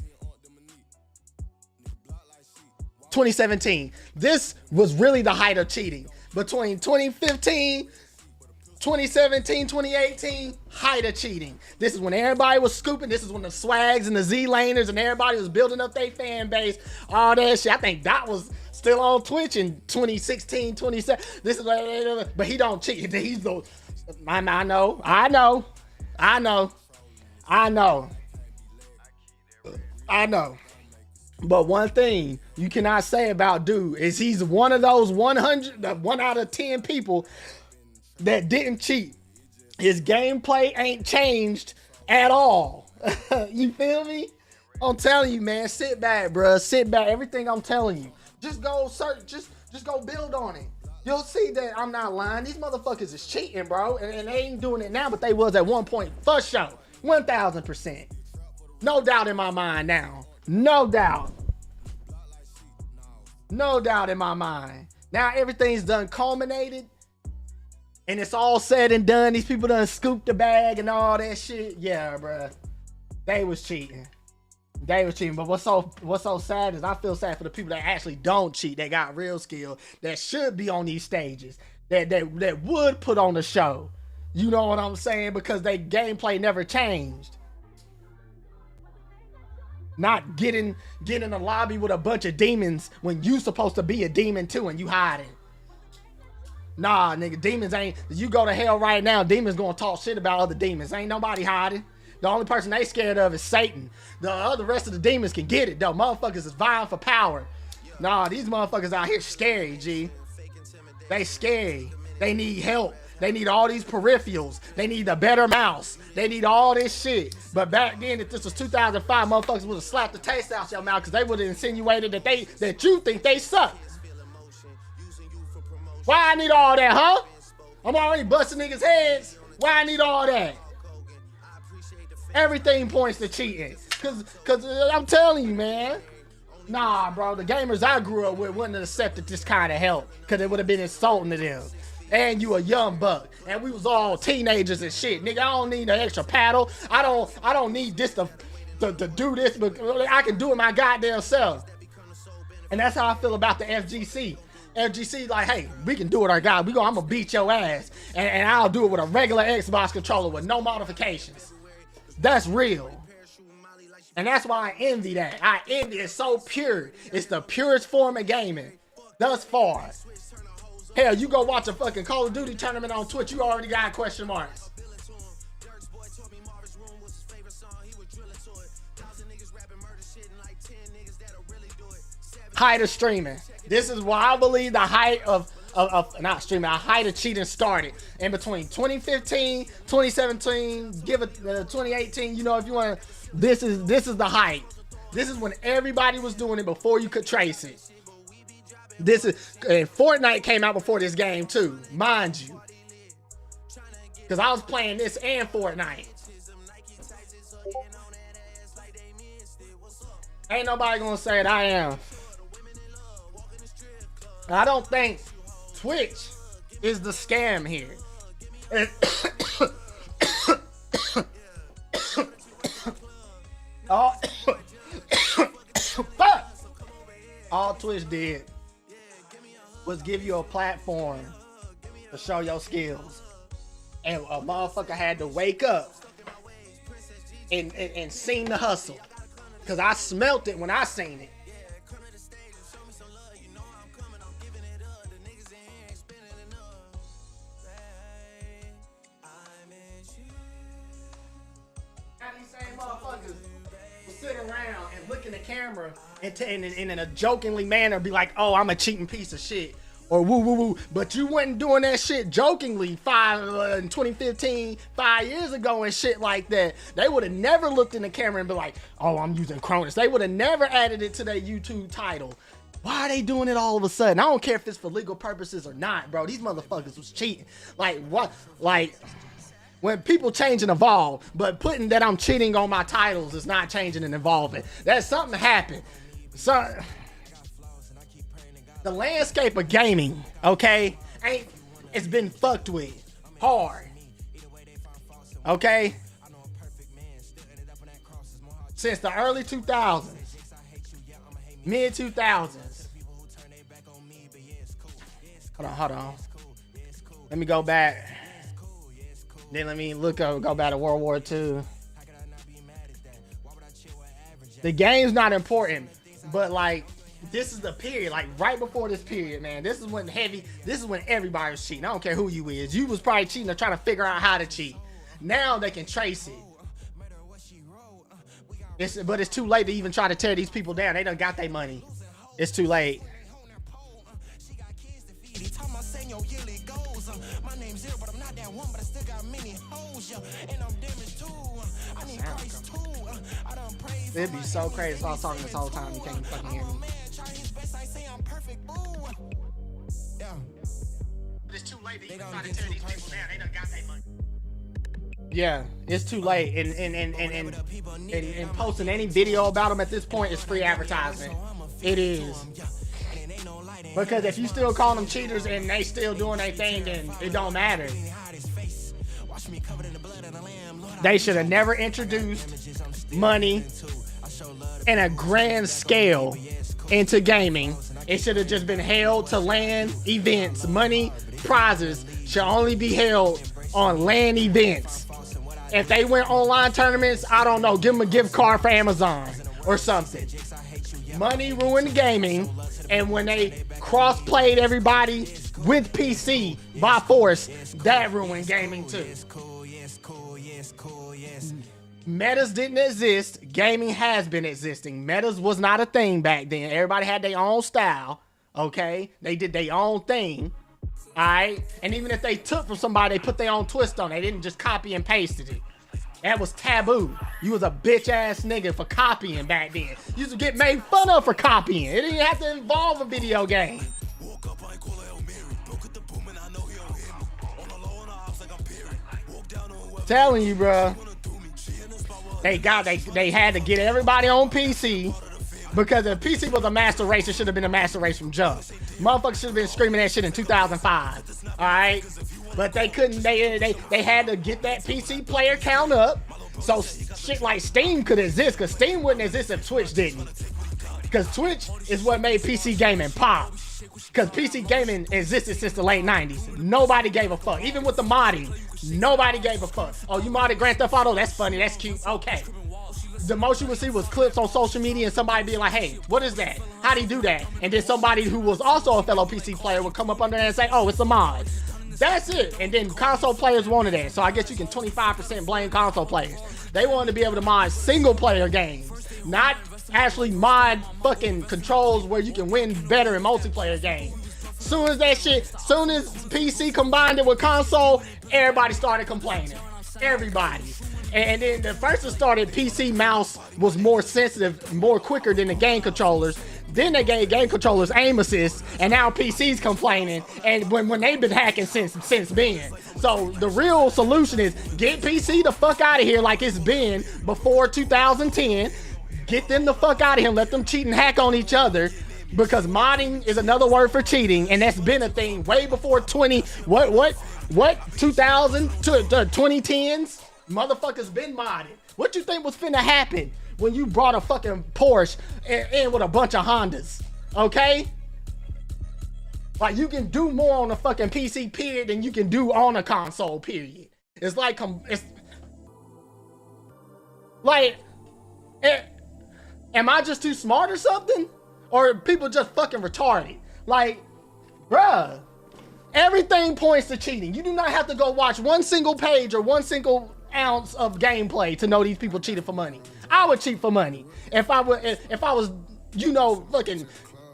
[SPEAKER 3] 2017. This was really the height of cheating. Between 2015, 2017, 2018, height of cheating. This is when everybody was scooping. This is when the swags and the Z-laners and everybody was building up their fan base. All that shit. I think Dot was still on Twitch in 2016, 2017. This is, but he don't cheat. He's the, I know. I know. But one thing you cannot say about dude is he's one of those 100, 1 out of 10 people that didn't cheat. His gameplay ain't changed at all. You feel me? I'm telling you, man, sit back, bruh. Sit back. Everything I'm telling you. Just go search. Just go build on it. You'll see that I'm not lying. These motherfuckers is cheating, bro. And they ain't doing it now, but they was at one point. For sure. 1,000%. No doubt in my mind now. No doubt. No doubt in my mind. Now everything's done culminated. And it's all said and done. These people done scooped the bag and all that shit. Yeah, bruh. They was cheating. They was cheating. But what's so sad is I feel sad for the people that actually don't cheat. That got real skill. That should be on these stages. That would put on the show. You know what I'm saying? Because their gameplay never changed. Not getting in the lobby with a bunch of demons when you supposed to be a demon too and you hiding. Nah, nigga, demons ain't. You go to hell right now, demons gonna talk shit about other demons. Ain't nobody hiding. The only person they scared of is Satan. The rest of the demons can get it, though. Motherfuckers is vying for power. Nah, these motherfuckers out here scary, G. They scary. They need help. They need all these peripherals. They need a better mouse. They need all this shit. But back then, if this was 2005, motherfuckers would have slapped the taste out your mouth because they would have insinuated that you think they suck. Why I need all that, huh? I'm already busting niggas' heads. Why I need all that? Everything points to cheating. Cause I'm telling you, man. Nah, bro, the gamers I grew up with wouldn't have accepted this kind of help. Cause it would have been insulting to them. And you a young buck. And we was all teenagers and shit. Nigga, I don't need an extra paddle. I don't need this to do this, but I can do it my goddamn self. And that's how I feel about the FGC. FGC like, hey, we can do it our God. I'm gonna beat your ass. And I'll do it with a regular Xbox controller with no modifications. That's real. And that's why I envy that. I envy it's so pure. It's the purest form of gaming thus far. Hell, you go watch a fucking Call of Duty tournament on Twitch, you already got question marks. Height of streaming. This is why I believe the height of not streaming, a height of cheating started in between 2015, 2017, give it 2018. You know, if you want to, this is the height. This is when everybody was doing it before you could trace it. This is, and Fortnite came out before this game too, mind you. Because I was playing this and Fortnite. Ain't nobody gonna say it, I am. I don't think Twitch is the scam here. All Twitch did was give you a platform to show your skills. And a motherfucker had to wake up and seen the hustle. Cause I smelt it when I seen it. These same motherfuckers will sit around and look in the camera and in a jokingly manner be like, oh, I'm a cheating piece of shit. Or woo woo woo. But you wasn't doing that shit jokingly in 2015, 5 years ago and shit like that. They would have never looked in the camera and be like, oh, I'm using Cronus. They would have never added it to their YouTube title. Why are they doing it all of a sudden? I don't care if it's for legal purposes or not, bro. These motherfuckers was cheating. Like, what? Like, when people change and evolve, but putting that I'm cheating on my titles is not changing and evolving. That's something happened. So, the landscape of gaming, okay, it's been fucked with hard. Okay? Since the early 2000s, mid 2000s. Hold on. Let me go back. Then let me go back to World War II. The game's not important, but like, this is the period, like right before this period, man. This is when everybody was cheating. I don't care who you is. You was probably cheating or trying to figure out how to cheat. Now they can trace it. But it's too late to even try to tear these people down. They done got their money. It's too late. It'd be so crazy if I was talking this whole time. You can't even fucking hear me. But it's too late to even try to tear these people down. They done got their money. Yeah, it's too late. And posting any video about them at this point is free advertisement. It is. Because if you still call them cheaters and they still doing their thing, then it don't matter. They should have never introduced money in a grand scale into gaming. It should have just been held to LAN events. Money prizes should only be held on LAN events. If they went online tournaments, I don't know, give them a gift card for Amazon or something. Money ruined gaming, and when they cross-played everybody with PC by force, that ruined gaming too. Metas didn't exist. Gaming has been existing. Metas was not a thing back then. Everybody had their own style, okay? They did their own thing, all right? And even if they took from somebody, they put their own twist on it. They didn't just copy and pasted it. That was taboo. You was a bitch-ass nigga for copying back then. You used to get made fun of for copying. It didn't have to involve a video game. Telling you, bro. They had to get everybody on PC, because if PC was a master race, it should have been a master race from jump. Motherfuckers should have been screaming that shit in 2005. All right, but they couldn't. They had to get that PC player count up, so shit like Steam could exist. Cause Steam wouldn't exist if Twitch didn't. Cause Twitch is what made PC gaming pop. Cause PC gaming existed since the late 90s. Nobody gave a fuck. Even with the modding, nobody gave a fuck. Oh, you modded Grand Theft Auto? That's funny. That's cute. Okay. The most you would see was clips on social media and somebody being like, hey, what is that? How do you do that? And then somebody who was also a fellow PC player would come up under there and say, oh, it's a mod. That's it. And then console players wanted that. So I guess you can 25% blame console players. They wanted to be able to mod single player games, not actually mod fucking controls where you can win better in multiplayer games. Soon as PC combined it with console, everybody started complaining. Everybody. And then the first that started, PC mouse was more sensitive, more quicker than the game controllers. Then they gave game controllers aim assist, and now PC's complaining. And when they've been hacking since then. So the real solution is get PC the fuck out of here like it's been before 2010. Get them the fuck out of here and let them cheat and hack on each other. Because modding is another word for cheating, and that's been a thing way before 2010s? Motherfuckers been modded. What you think was finna happen when you brought a fucking Porsche in with a bunch of Hondas? Okay? Like, you can do more on a fucking PC period than you can do on a console period. It's like, am I just too smart or something? Or are people just fucking retarded? Like, bruh, everything points to cheating. You do not have to go watch one single page or one single ounce of gameplay to know these people cheated for money. I would cheat for money if I was, you know, fucking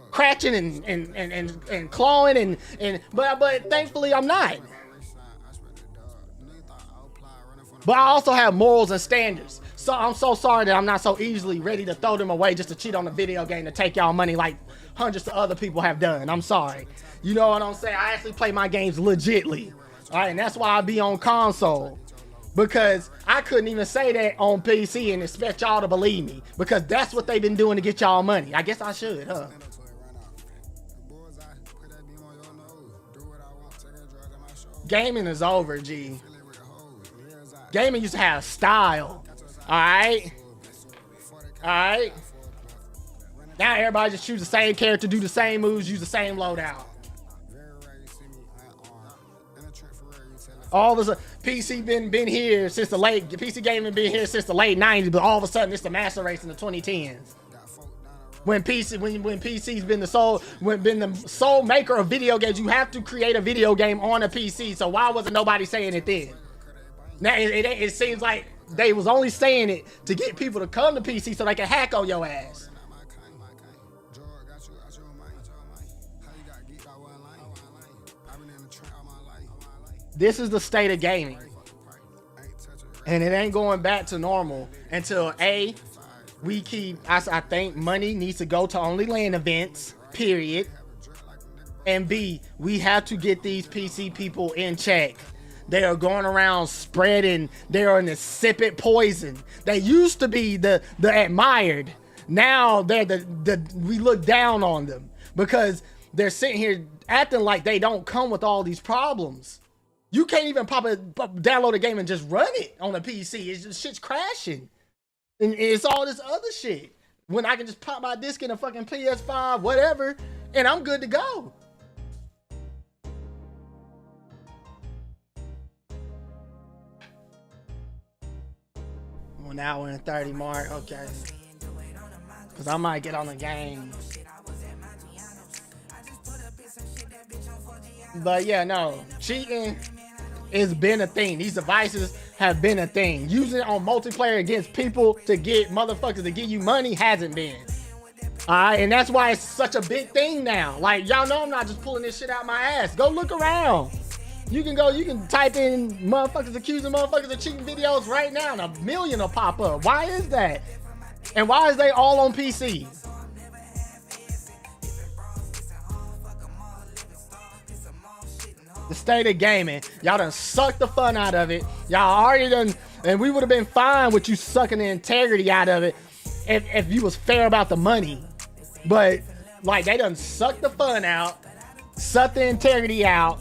[SPEAKER 3] scratching and clawing but thankfully I'm not. But I also have morals and standards. So I'm so sorry that I'm not so easily ready to throw them away just to cheat on a video game to take y'all money like hundreds of other people have done. I'm sorry. You know what I'm saying? I actually play my games legitly. All right, and that's why I be on console. Because I couldn't even say that on PC and expect y'all to believe me. Because that's what they've been doing to get y'all money. I guess I should, huh? Gaming is over, G. Gaming used to have style. Alright? Alright? Now everybody just choose the same character, do the same moves, use the same loadout. All of a sudden, PC been here since the late, PC gaming been here since the late 90s, but all of a sudden it's the master race in the 2010s. When PC's been the sole maker of video games, you have to create a video game on a PC. So why wasn't nobody saying it then? Now it seems like they was only saying it to get people to come to PC so they can hack on your ass. This is the state of gaming. And it ain't going back to normal until A, we keep, I think money needs to go to only LAN events, period. And B, we have to get these PC people in check. They are going around spreading their insipid poison. They used to be the admired. Now they're we look down on them because they're sitting here acting like they don't come with all these problems. You can't even download a game and just run it on a PC. It's just shit's crashing. And it's all this other shit. When I can just pop my disc in a fucking PS5, whatever, and I'm good to go. Well, now we're in 30 mark. Okay. Because I might get on the game. But yeah, no. Cheating has been a thing. These devices have been a thing. Using it on multiplayer against people to get motherfuckers to give you money hasn't been. Alright, and that's why it's such a big thing now. Like, y'all know I'm not just pulling this shit out my ass. Go look around. You can type in motherfuckers accusing motherfuckers of cheating videos right now and 1 million will pop up. Why is that? And why is they all on PC? The state of gaming. Y'all done sucked the fun out of it. Y'all already done, and we would have been fine with you sucking the integrity out of it if you was fair about the money. But like, they done sucked the fun out, sucked the integrity out.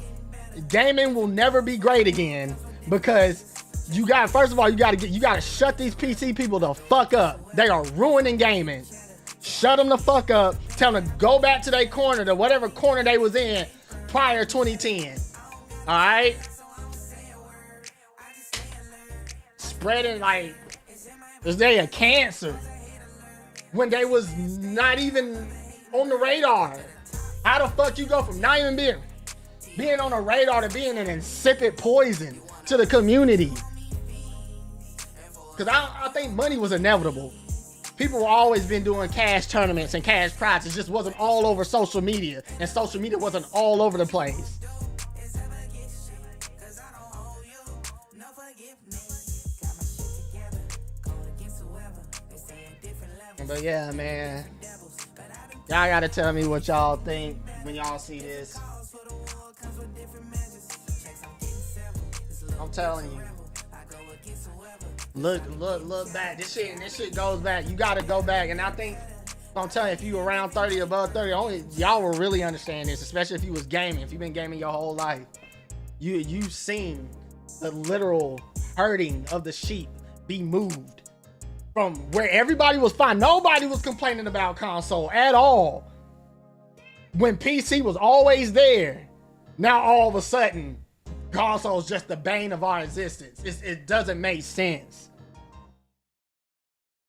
[SPEAKER 3] Gaming will never be great again because you got, first of all, you gotta shut these PC people the fuck up. They are ruining gaming. Shut them the fuck up. Tell them to go back to their corner, to whatever corner they was in prior 2010. All right, spreading like is they a cancer when they was not even on the radar. How the fuck you go from not even being on the radar to being an insipid poison to the community? Because I think money was inevitable. People were always been doing cash tournaments and cash prizes. It just wasn't all over social media, and social media wasn't all over the place. But yeah, man, y'all gotta tell me what y'all think when y'all see this. I'm telling you. Look back. This shit goes back. You gotta go back. And I think, I'm telling you, if you around 30, above 30, only y'all will really understand this, especially if you was gaming. If you've been gaming your whole life, you've seen the literal herding of the sheep be moved from where everybody was fine. Nobody was complaining about console at all. When PC was always there, now all of a sudden, console is just the bane of our existence. It doesn't make sense.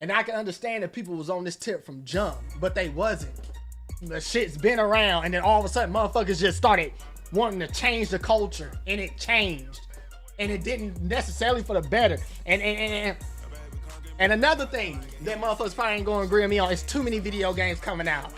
[SPEAKER 3] And I can understand that people was on this tip from jump, but they wasn't. The shit's been around, and then all of a sudden, motherfuckers just started wanting to change the culture, and it changed. And it didn't necessarily for the better. And another thing that motherfuckers probably ain't gonna agree with me on is too many video games coming out.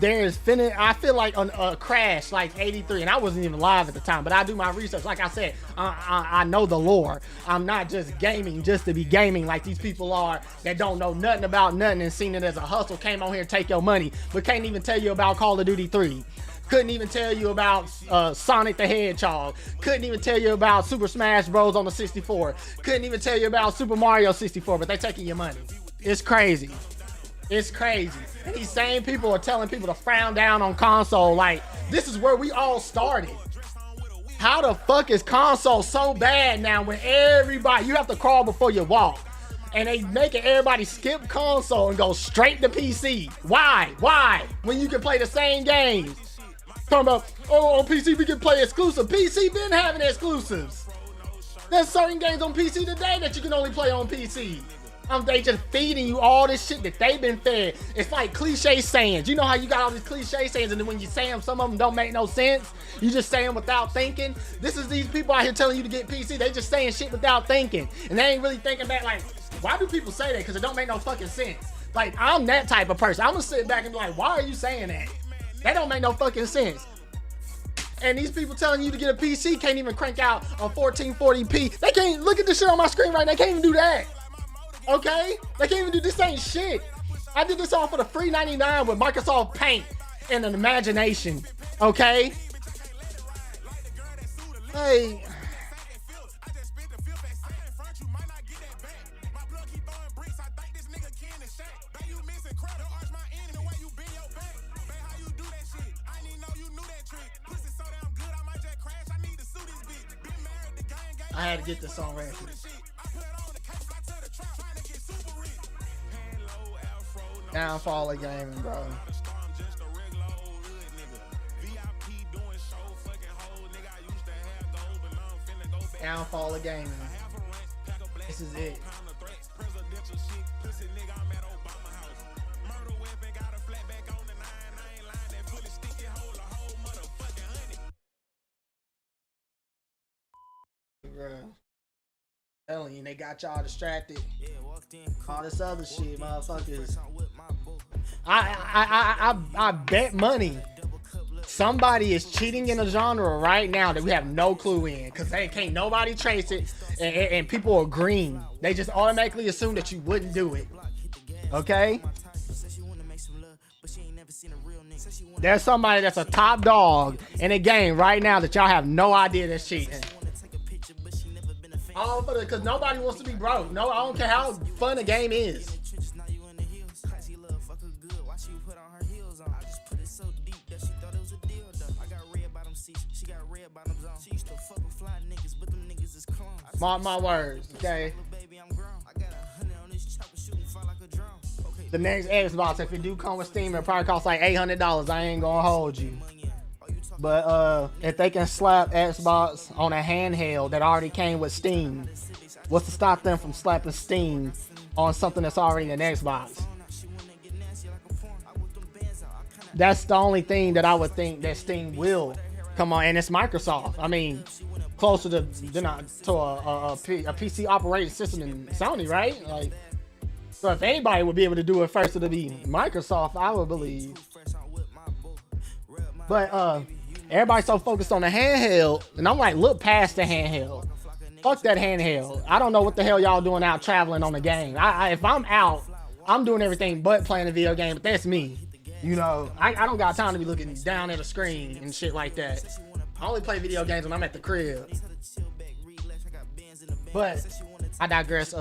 [SPEAKER 3] I feel like on a crash like 83, and I wasn't even live at the time, but I do my research. Like I said, I know the lore. I'm not just gaming just to be gaming like these people are that don't know nothing about nothing and seen it as a hustle, came on here and take your money, but can't even tell you about Call of Duty 3. Couldn't even tell you about Sonic the Hedgehog. Couldn't even tell you about Super Smash Bros. On the 64. Couldn't even tell you about Super Mario 64, but they taking your money. It's crazy. It's crazy. And these same people are telling people to frown down on console. Like, this is where we all started. How the fuck is console so bad now when everybody, you have to crawl before you walk? And they making everybody skip console and go straight to PC. Why? Why? When you can play the same games. Talking about, oh, on PC we can play exclusive. PC been having exclusives. There's certain games on PC today that you can only play on PC. They just feeding you all this shit that they've been fed. It's like cliche sayings. You know how you got all these cliche sayings, and then when you say them, some of them don't make no sense. You just say them without thinking. This is these people out here telling you to get PC. They just saying shit without thinking, and they ain't really thinking back. Like, why do people say that? Because it don't make no fucking sense. Like, I'm that type of person. I'm gonna sit back and be like, why are you saying that? That don't make no fucking sense. And these people telling you to get a PC can't even crank out a 1440p. They can't look at the shit on my screen right now. They can't even do that. Okay? They can't even do this. Ain't shit. I did this all for the free 99 with Microsoft Paint and an imagination. Okay? Hey. I had to get this on record. Downfall of gaming, bro. Downfall of gaming. This is it. Bro. Telling you, they got y'all distracted. All this other shit, motherfuckers. I bet money somebody is cheating in a genre right now that we have no clue in, because they can't nobody trace it, and people are green. They just automatically assume that you wouldn't do it. Okay? There's somebody that's a top dog in a game right now that y'all have no idea that's cheating. All for because nobody wants to be broke. No, I don't care how fun a game is. Mark my words, okay? The next Xbox, if it do come with Steam, it probably costs like $800. I ain't gonna hold you. But if they can slap Xbox on a handheld that already came with Steam, what's to stop them from slapping Steam on something that's already an Xbox? That's the only thing that I would think that Steam will come on, and it's Microsoft. I mean, closer to a PC operating system than Sony, right? Like, so if anybody would be able to do it first, it'll be Microsoft, I would believe. But everybody's so focused on the handheld, and I'm like, look past the handheld. Fuck that handheld. I don't know what the hell y'all doing out traveling on the game. If I'm out, I'm doing everything but playing a video game, but that's me. You know, I don't got time to be looking down at a screen and shit like that. I only play video games when I'm at the crib. But I digress.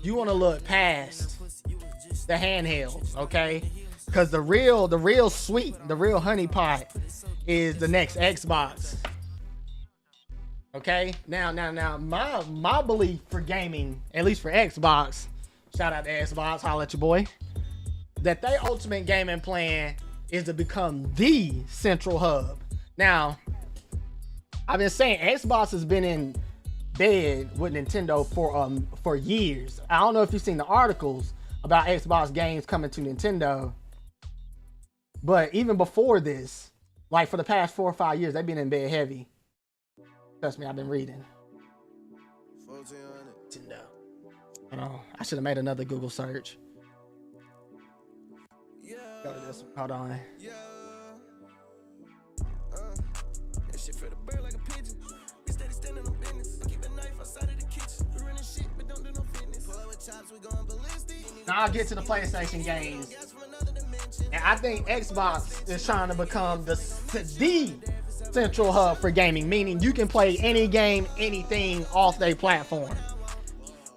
[SPEAKER 3] You want to look past the handhelds, okay? Because the real sweet, the real honeypot is the next Xbox. Okay? Now, my belief for gaming, at least for Xbox, shout out to Xbox, holla at your boy, that their ultimate gaming plan is to become the central hub. Now, I've been saying Xbox has been in bed with Nintendo for years. I don't know if you've seen the articles about Xbox games coming to Nintendo, but even before this, like for the past 4 or 5 years, they've been in bed heavy. Trust me, I've been reading. Nintendo. I should have made another Google search. Go to this. Hold on. Now I'll get to the PlayStation games. And I think Xbox is trying to become the central hub for gaming, meaning you can play any game, anything off their platform.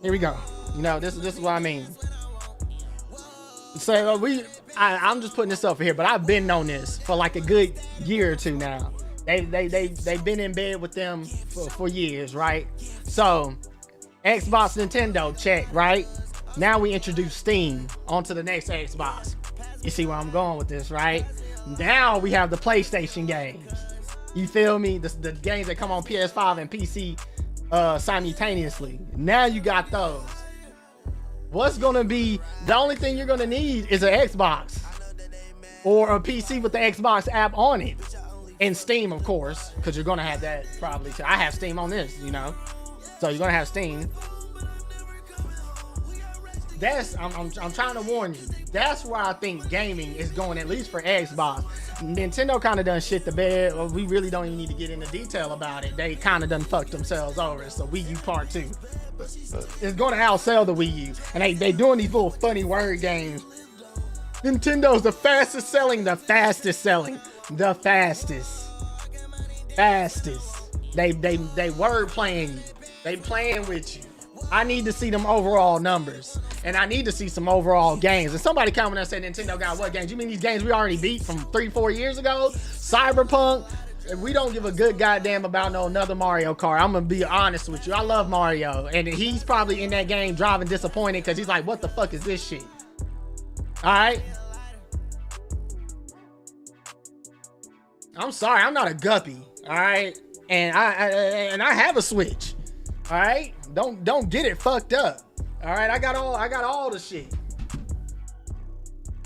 [SPEAKER 3] Here we go. You know, this is what I mean. So I'm just putting this up for here, but I've been on this for like a good year or two now. They've been in bed with them for years, right? So Xbox, Nintendo, check, right? Now we introduce Steam onto the next Xbox. You see where I'm going with this, right? Now we have the PlayStation games. You feel me? The games that come on PS5 and PC simultaneously. Now you got those. what's gonna be the only thing you're gonna need is an Xbox or a PC with the Xbox app on it, and Steam, of course, because you're gonna have that probably. I have Steam on this, you know, so you're gonna have Steam. That's I'm trying to warn you. That's where I think gaming is going, at least for Xbox. Nintendo kind of done shit the bed. Well, we really don't even need to get into detail about it. They kind of done fucked themselves over. So Wii U Part 2 is going to outsell the Wii U, and they doing these little funny word games. Nintendo's the fastest selling. They word playing you. They playing with you. I need to see them overall numbers, and I need to see some overall games. And somebody commented and said Nintendo got what games? You mean these games we already beat from 3-4 years ago? Cyberpunk. We don't give a good goddamn about no another Mario Kart. I'm gonna be honest with you. I love Mario, and he's probably in that game driving disappointed because he's like, what the fuck is this shit? All right. I'm sorry, I'm not a guppy. All right, and I have a Switch. All right, don't get it fucked up. All right, I got all the shit.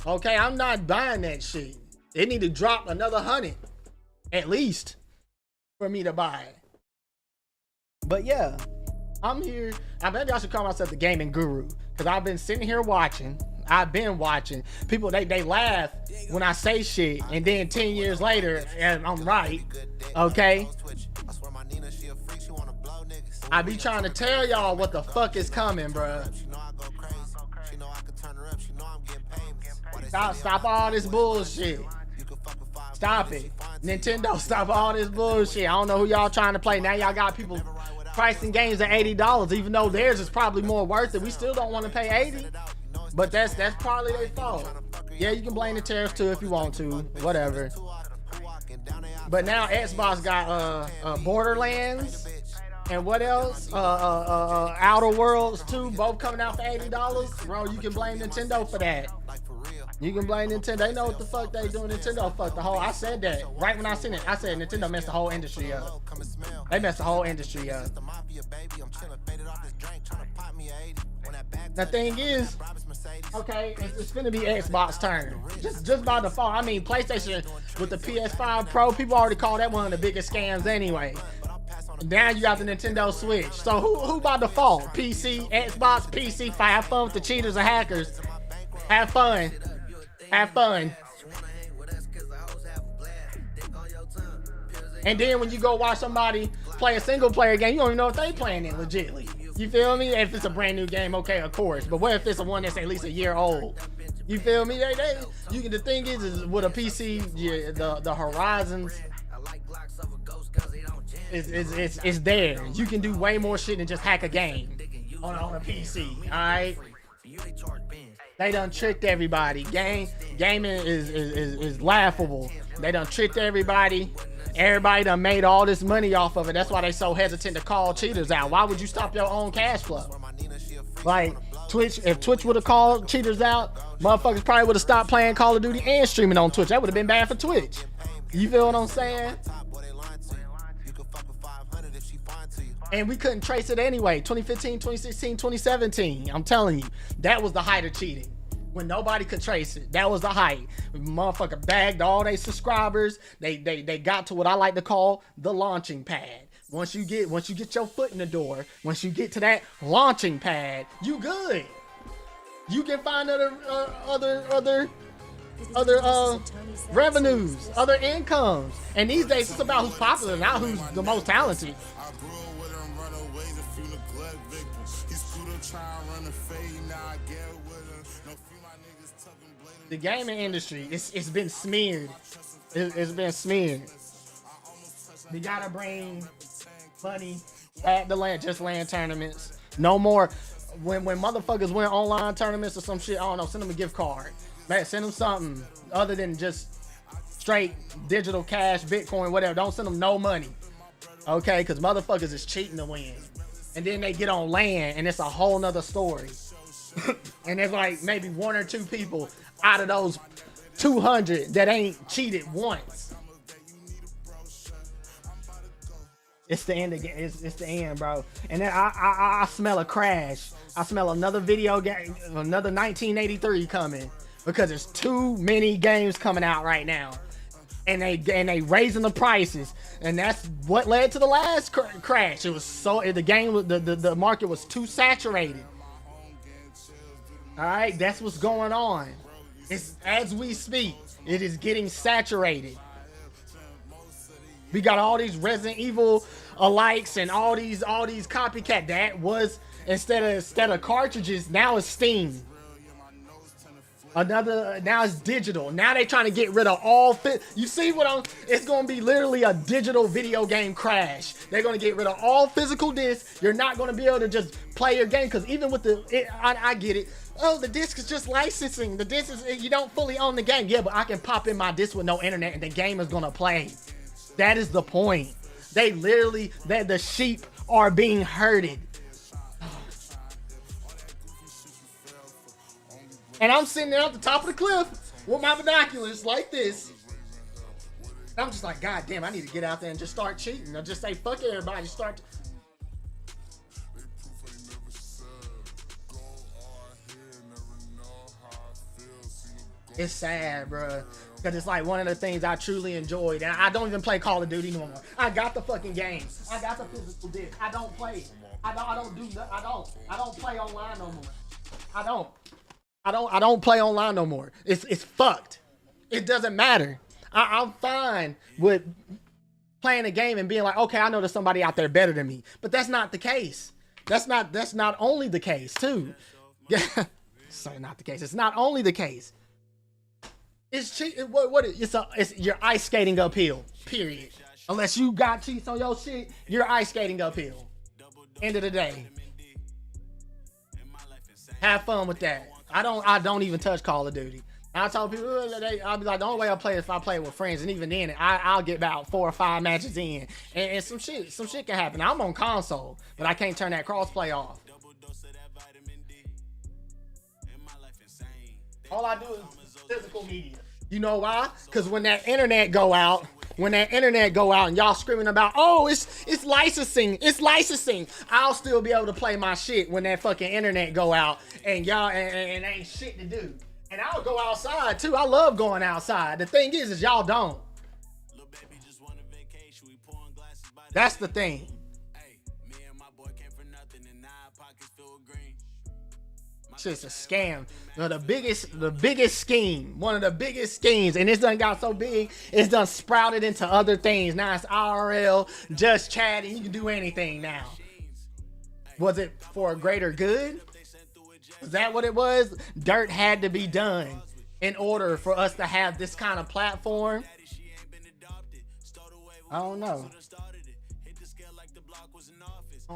[SPEAKER 3] Okay, I'm not buying that shit. They need to drop another 100 at least for me to buy it. But yeah, I'm here. Maybe I should call myself the gaming guru, because I've been sitting here watching. I've been watching people. They laugh when I say shit, and then 10 years later, and I'm right. Okay. I be trying to tell y'all what the fuck is coming, bruh. Stop all this bullshit. Stop it. Nintendo, stop all this bullshit. I don't know who y'all trying to play. Now y'all got people pricing games at $80, even though theirs is probably more worth it. We still don't want to pay $80. But that's probably their fault. Yeah, you can blame the tariffs too if you want to. Whatever. But now Xbox got Borderlands. And what else? Outer Worlds 2, both coming out for $80. Bro, you can blame Nintendo for that. You can blame Nintendo. They know what the fuck they doing. Nintendo fucked the whole. I said that right when I seen it. I said Nintendo messed the whole industry up. They messed the whole industry up. The thing is, okay, it's gonna be Xbox turn. Just by default. I mean, PlayStation with the PS5 Pro, people already call that one of the biggest scams anyway. Now you got the Nintendo Switch. So who by default? PC, Xbox, PC. Have fun with the cheaters and hackers. Have fun. Have fun. And then when you go watch somebody play a single player game, you don't even know if they playing it legitly. You feel me? If it's a brand new game, okay, of course. But what if it's one that's at least a year old? You feel me? The thing is with a PC, the horizons is there. You can do way more shit than just hack a game on a PC. All right. They done tricked everybody. Gaming is laughable. They done tricked everybody. Everybody done made all this money off of it. That's why they so hesitant to call cheaters out. Why would you stop your own cash flow? Like Twitch, if Twitch would have called cheaters out, motherfuckers probably would have stopped playing Call of Duty and streaming on Twitch. That would have been bad for Twitch. You feel what I'm saying? And we couldn't trace it anyway. 2015, 2016, 2017. I'm telling you, that was the height of cheating. When nobody could trace it. That was the height. Motherfucker bagged all their subscribers. They got to what I like to call the launching pad. Once you get your foot in the door, once you get to that launching pad, you good. You can find other revenues, other incomes. And these days it's about who's popular, not who's the most talented. The gaming industry, it's been smeared. It's been smeared. We gotta bring money at the land, just land tournaments. No more. When motherfuckers win online tournaments or some shit, I don't know, send them a gift card. Man, send them something other than just straight digital cash, Bitcoin, whatever. Don't send them no money. Okay, because motherfuckers is cheating to win. And then they get on land and it's a whole nother story. And there's like maybe one or two people out of those 200 that ain't cheated once. It's the end again. It's the end, bro. And then I smell a crash. I smell another video game, another 1983 coming, because there's too many games coming out right now, and they raising the prices, and that's what led to the last crash. It was the market was too saturated. All right, that's what's going on. It's as we speak, it is getting saturated. We got all these Resident Evil alikes and all these copycat. That was instead of cartridges, now it's Steam. Now it's digital. Now they trying to get rid of all you see what it's gonna be literally a digital video game crash. They're gonna get rid of all physical discs. You're not gonna be able to just play your game, because even with I get it. Oh, the disc is just licensing. The disc is, you don't fully own the game. Yeah, but I can pop in my disc with no internet and the game is gonna play. That is the point. They literally, the sheep are being herded. And I'm sitting there at the top of the cliff with my binoculars like this. And I'm just like, God damn, I need to get out there and just start cheating. Or just say, fuck everybody, start. It's sad, bro. Because it's like one of the things I truly enjoyed. And I don't even play Call of Duty no more. I got the fucking game. I got the physical disc. I don't play. I don't play online no more. I don't play online no more. It's fucked. It doesn't matter. I'm fine with playing a game and being like, okay, I know there's somebody out there better than me. But that's not the case. That's not only the case too. Yeah. Sorry, not the case. It's not only the case. It's cheat. It's you're ice skating uphill. Period. Unless you got cheats on your shit, you're ice skating uphill. End of the day. Have fun with that. I don't even touch Call of Duty. I told people, I'll be like, the only way I play is if I play with friends, and even then, I'll get about 4 or 5 matches in, and some shit can happen. I'm on console, but I can't turn that crossplay off. All I do is physical media. You know why? Because when that internet go out, and y'all screaming about, oh, it's licensing, I'll still be able to play my shit when that fucking internet go out, and y'all and ain't shit to do. And I'll go outside too. I love going outside. The thing is y'all don't. That's the thing. Shit's a scam. The biggest scheme. One of the biggest schemes. And it's done got so big, it's done sprouted into other things. Now it's IRL, just chatting. You can do anything now. Was it for a greater good? Is that what it was? Dirt had to be done in order for us to have this kind of platform. I don't know. I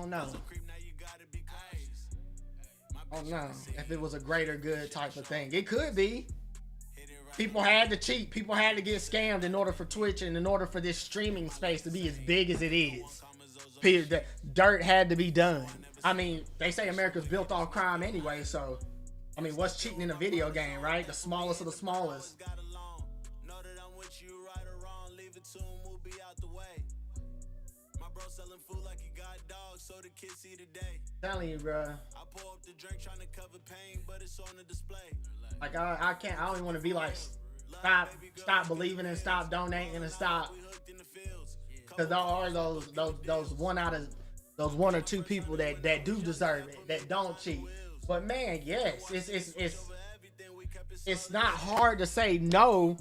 [SPEAKER 3] don't know if it was a greater good type of thing. It could be. People had to cheat. People had to get scammed in order for Twitch and in order for this streaming space to be as big as it is. Dirt had to be done. I mean, they say America's built off crime anyway, so I mean, what's cheating in a video game, right? The smallest of the smallest. Telling you, bro. Like I can't. I don't even want to be like, stop believing and stop donating and stop. Because there are those one or two people that do deserve it, that don't cheat. But man, yes, it's not hard to say no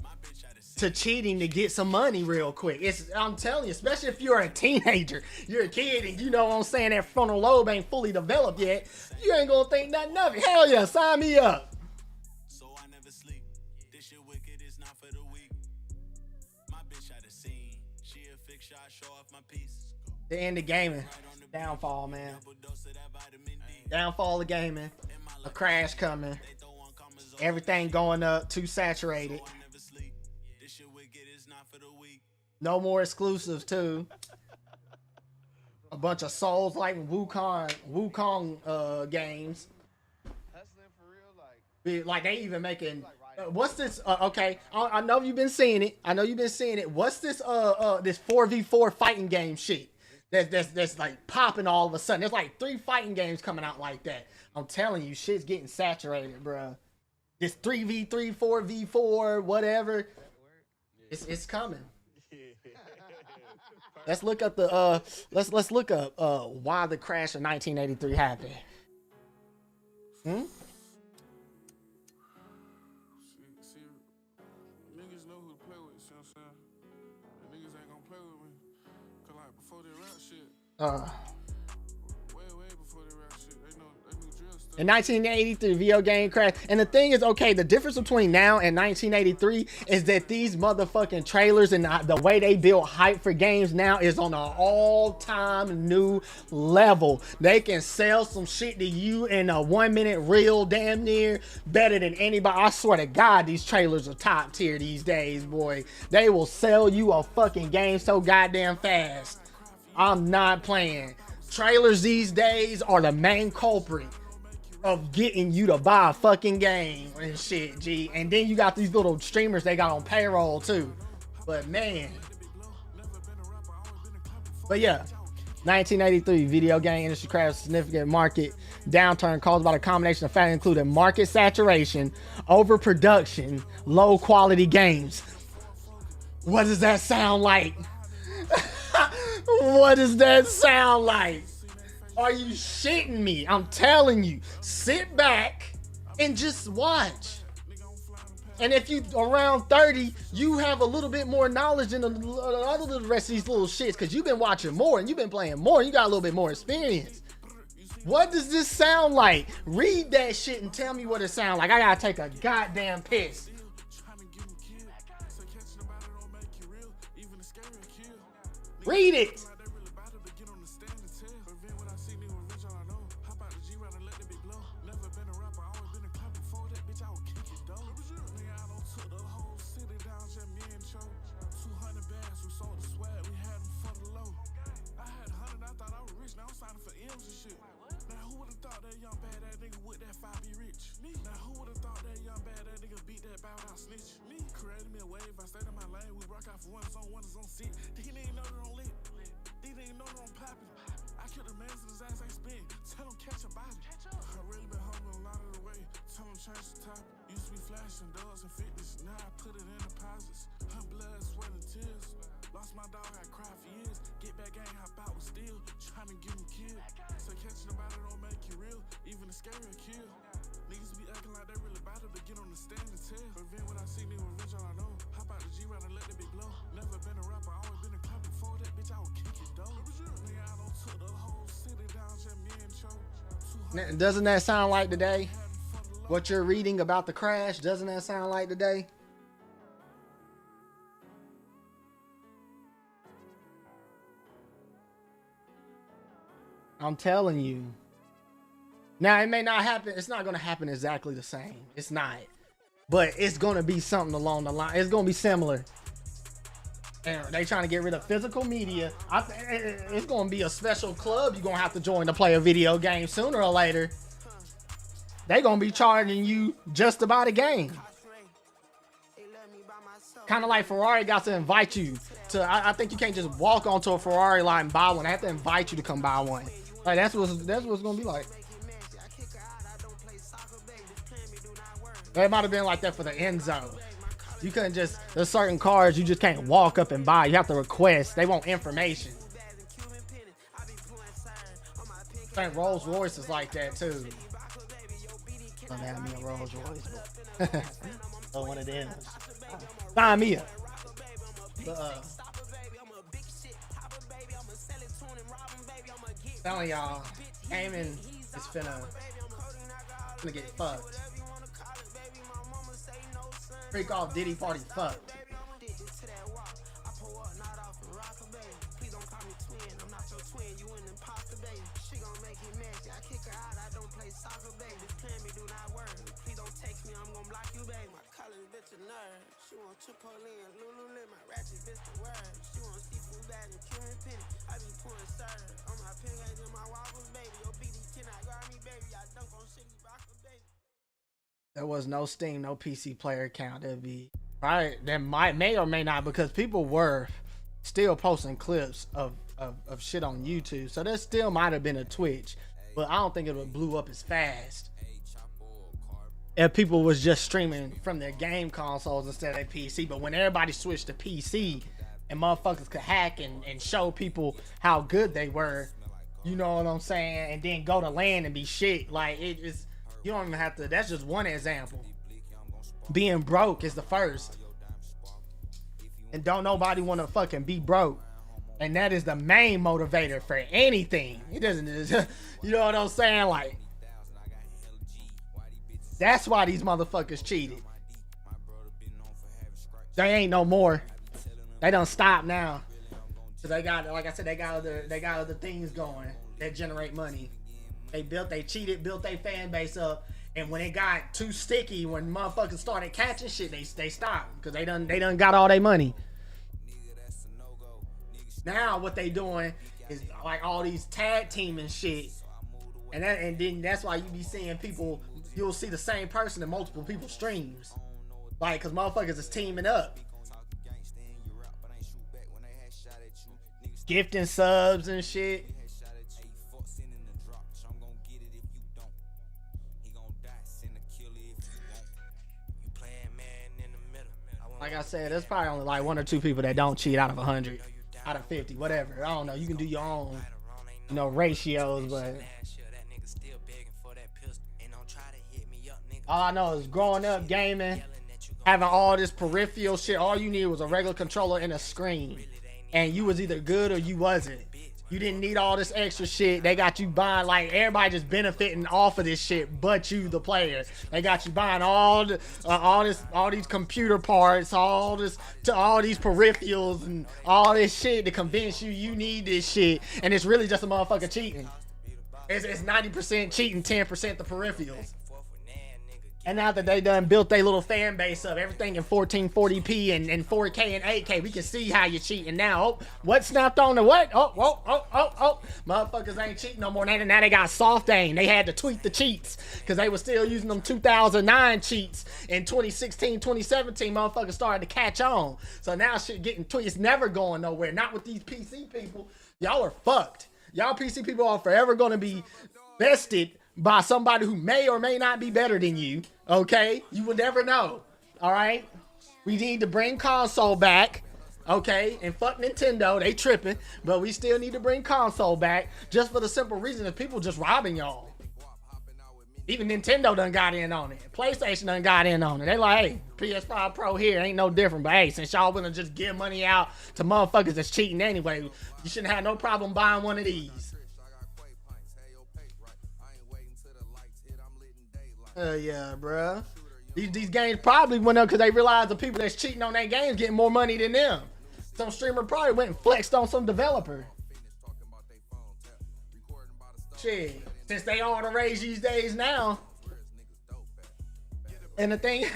[SPEAKER 3] to cheating to get some money real quick. I'm telling you, especially if you're a teenager, you're a kid, and you know what I'm saying, that frontal lobe ain't fully developed yet, you ain't gonna think nothing of it. Hell yeah, sign me up. So I never sleep. This shit wicked is not for the weak. My bitch had a scene. She a fix shot, show off my piece. The end of gaming. Downfall, man. Downfall of gaming. A crash coming. Everything going up, too saturated. No more exclusives too. A bunch of Souls like Wukong games. Like they even making. What's this? Okay, I know you've been seeing it. What's this? This 4v4 fighting game shit. that's like popping all of a sudden. There's like 3 fighting games coming out like that. I'm telling you, shit's getting saturated, bro. This 3v3, 4v4, whatever. It's coming. Let's look up the let's look up why the crash of 1983 happened.
[SPEAKER 2] See, niggas know who to play with, see what I'm saying? And niggas ain't gonna play with me. Cause like before they rap shit, way before they rap shit, they knew drill stuff.
[SPEAKER 3] In 1983, video game crash. And the thing is, okay, the difference between now and 1983 is that these motherfucking trailers and the way they build hype for games now is on an all-time new level. They can sell some shit to you in a 1-minute reel damn near better than anybody. I swear to God, these trailers are top tier these days, boy. They will sell you a fucking game so goddamn fast. I'm not playing. Trailers these days are the main culprit of getting you to buy a fucking game and shit, G. And then you got these little streamers they got on payroll too. But man. But yeah, 1983 video game industry crash, significant market downturn caused by the combination of factors including market saturation, overproduction, low quality games. What does that sound like? What does that sound like? Are you shitting me? I'm telling you, sit back and just watch. And if you around 30, you have a little bit more knowledge than the rest of these little shits because you've been watching more and you've been playing more and you got a little bit more experience. What does this sound like? Read that shit and tell me what it sounds like. I gotta take a goddamn piss. Read it. Doesn't that sound like today? What you're reading about the crash, doesn't that sound like today? I'm telling you. Now, it may not happen. It's not going to happen exactly the same. It's not. But it's going to be something along the line. It's going to be similar. And they trying to get rid of physical media. It's going to be a special club you're going to have to join to play a video game sooner or later. They going to be charging you just about a game. Kind of like Ferrari got to invite you to, I think you can't just walk onto a Ferrari lot and buy one. They have to invite you to come buy one. Like that's what's going to be like. It might have been like that for the Enzo. You couldn't just, there's certain cars you just can't walk up and buy. You have to request. They want information. I think Rolls Royce is like that too. I'm having me a Rolls Royce. Oh, one of them. Sign me up. Telling y'all, gaming is finna get fucked. Freak off Diddy party fucked. There was no Steam, no PC player account. That'd be right. That may or may not, because people were still posting clips of shit on YouTube. So there still might have been a Twitch, but I don't think it would blew up as fast if people was just streaming from their game consoles instead of their PC. But when everybody switched to PC and motherfuckers could hack and show people how good they were, you know what I'm saying, and then go to LAN and be shit, like it is, you don't even have to, that's just one example. Being broke is the first. And don't nobody want to fucking be broke. And that is the main motivator for anything. It doesn't, you know what I'm saying? Like, that's why these motherfuckers cheated. They ain't no more. They done stop now. So they got, like I said, they got other things going that generate money. They cheated, built their fan base up, and when it got too sticky, when motherfuckers started catching shit, they stopped because they done got all their money. Now what they doing is like all these tag team and shit, and then that's why you be seeing people. You'll see the same person in multiple people's streams, like, cause motherfuckers is teaming up, gifting subs and shit. Like I said, there's probably only like 1 or 2 people that don't cheat out of 100, out of 50, whatever. I don't know. You can do your own, you know, ratios, but all I know is growing up gaming, having all this peripheral shit, all you needed was a regular controller and a screen. And you was either good or you wasn't. You didn't need all this extra shit. They got you buying, like, everybody just benefiting off of this shit, but you, the player. They got you buying all these computer parts, all these peripherals and all this shit to convince you need this shit. And it's really just a motherfucker cheating. It's 90% cheating, 10% the peripherals. And now that they done built their little fan base up, everything in 1440p and 4K and 8K, we can see how you're cheating now. Oh, what snapped on the what? Oh. Motherfuckers ain't cheating no more. Now they got soft aim. They had to tweak the cheats because they were still using them 2009 cheats. In 2016, 2017, motherfuckers started to catch on. So now shit getting tweaked. It's never going nowhere. Not with these PC people. Y'all are fucked. Y'all PC people are forever going to be bested by somebody who may or may not be better than you. Okay, you will never know. All right, we need to bring console back. Okay, and fuck Nintendo, they tripping, but we still need to bring console back just for the simple reason that people just robbing y'all. Even Nintendo done got in on it. PlayStation done got in on it. They like, hey, PS5 Pro here ain't no different, but hey, since y'all wanna just give money out to motherfuckers that's cheating anyway, you shouldn't have no problem buying one of these. Yeah, bruh. These games probably went up because they realized the people that's cheating on their games getting more money than them. Some streamer probably went and flexed on some developer. Shit, since they all the rage these days now. And the thing is,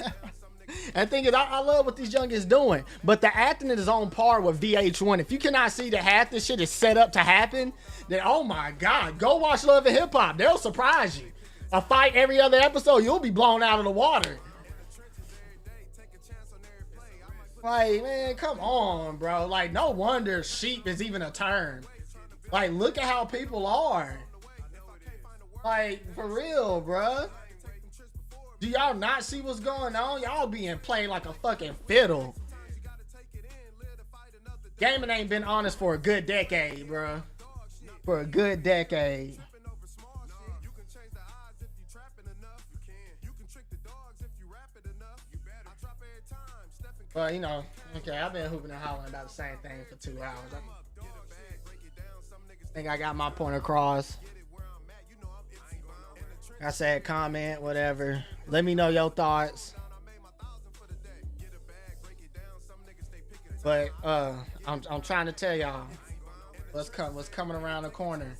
[SPEAKER 3] I love what these youngins doing, but the acting is on par with VH1. If you cannot see that half this shit is set up to happen, then oh my God, go watch Love and Hip Hop. They'll surprise you. A fight every other episode, you'll be blown out of the water. Like, man, come on, bro. Like, no wonder sheep is even a term. Like, look at how people are. Like, for real, bro. Do y'all not see what's going on? Y'all being played like a fucking fiddle. Gaming ain't been honest for a good decade, bro. For a good decade. Well, you know, okay, I've been hooping and hollering about the same thing for 2 hours. I think I got my point across. I said comment, whatever. Let me know your thoughts. But I'm trying to tell y'all what's coming around the corner.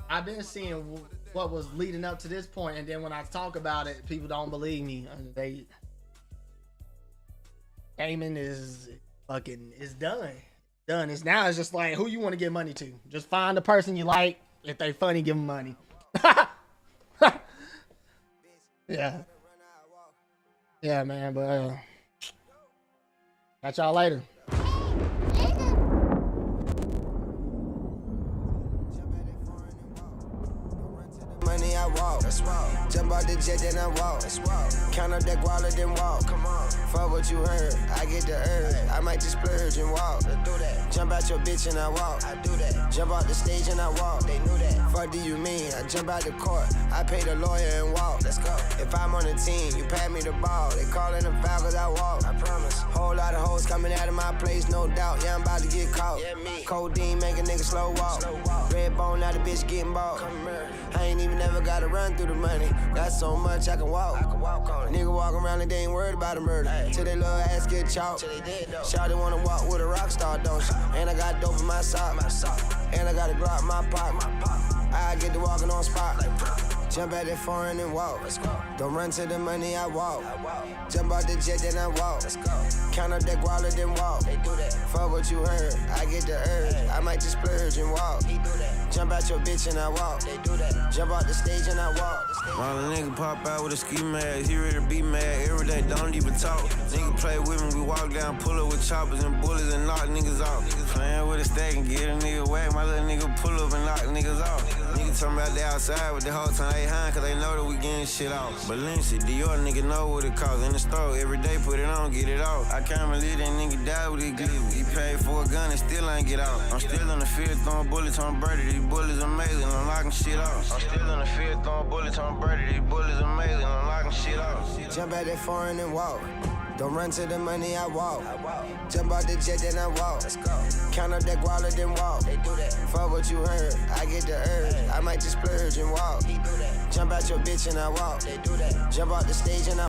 [SPEAKER 3] I've been seeing what was leading up to this point, and then when I talk about it, people don't believe me. Gaming is done. It's now it's just like who you want to give money to. Just find the person you like. If they funny, give them money. Yeah, man. But catch y'all later.
[SPEAKER 1] Let's walk. Jump out the jet, then I walk. Let's walk. Count up that wallet, then walk. Come on. Fuck what you heard. I get the urge. I might just splurge and walk. Let's do that. Jump out your bitch and I walk. I do that. Jump out the stage and I walk. They knew that. Fuck do you mean? I jump out the court. I pay the lawyer and walk. Let's go. If I'm on the team, you pass me the ball. They callin' the foul cause I walk. I promise. Whole lot of hoes coming out of my place, no doubt. Yeah, I'm about to get caught. Yeah, me. Codeine make a nigga slow walk. Red bone, now the bitch getting bought. I ain't even never gotta run through the money. Got so much I can walk. On it. Nigga walk around and they ain't worried about a murder. Till they little ass get chalked. Shawty wanna walk with a rock star, don't she? And I got dope in my sock. And I got a Glock in my pocket. I get to walking on spot. Jump at that foreign and walk. Don't run to the money, I walk. Jump out the jet, then I walk. Count up that wallet, then walk. Fuck what you heard. I get the urge. I might just splurge and walk. Jump out your bitch and I walk. Jump out the stage and I walk.
[SPEAKER 5] While a nigga pop out with a ski mask, he ready to be mad. Every day, don't even talk. Nigga play with me, we walk down, pull up with choppers and bullets and knock niggas off. Playing with a stack and get a nigga whack. My little nigga pull up and knock niggas off. Nigga talking about they outside with the whole time they high, cause they know that we getting shit off. Balenci, Dior, nigga know what it cost. In the store, every day put it on, get it off. I can't believe that nigga died with his glizzy. He paid for a gun and still ain't get out. I'm still in the field throwing bullets on Birdie. These bullets amazing, I'm knocking shit off. I'm still in the field throwing bullets on Birdie. These bullets amazing, I'm knocking shit off.
[SPEAKER 1] Jump at that foreign and walk. Don't run to the money, I walk. Jump out the jet, then I walk. Count up that wallet, then walk. Fuck what you heard. I get the urge. I might just splurge and walk. Jump out your bitch and I walk. Jump out the stage and I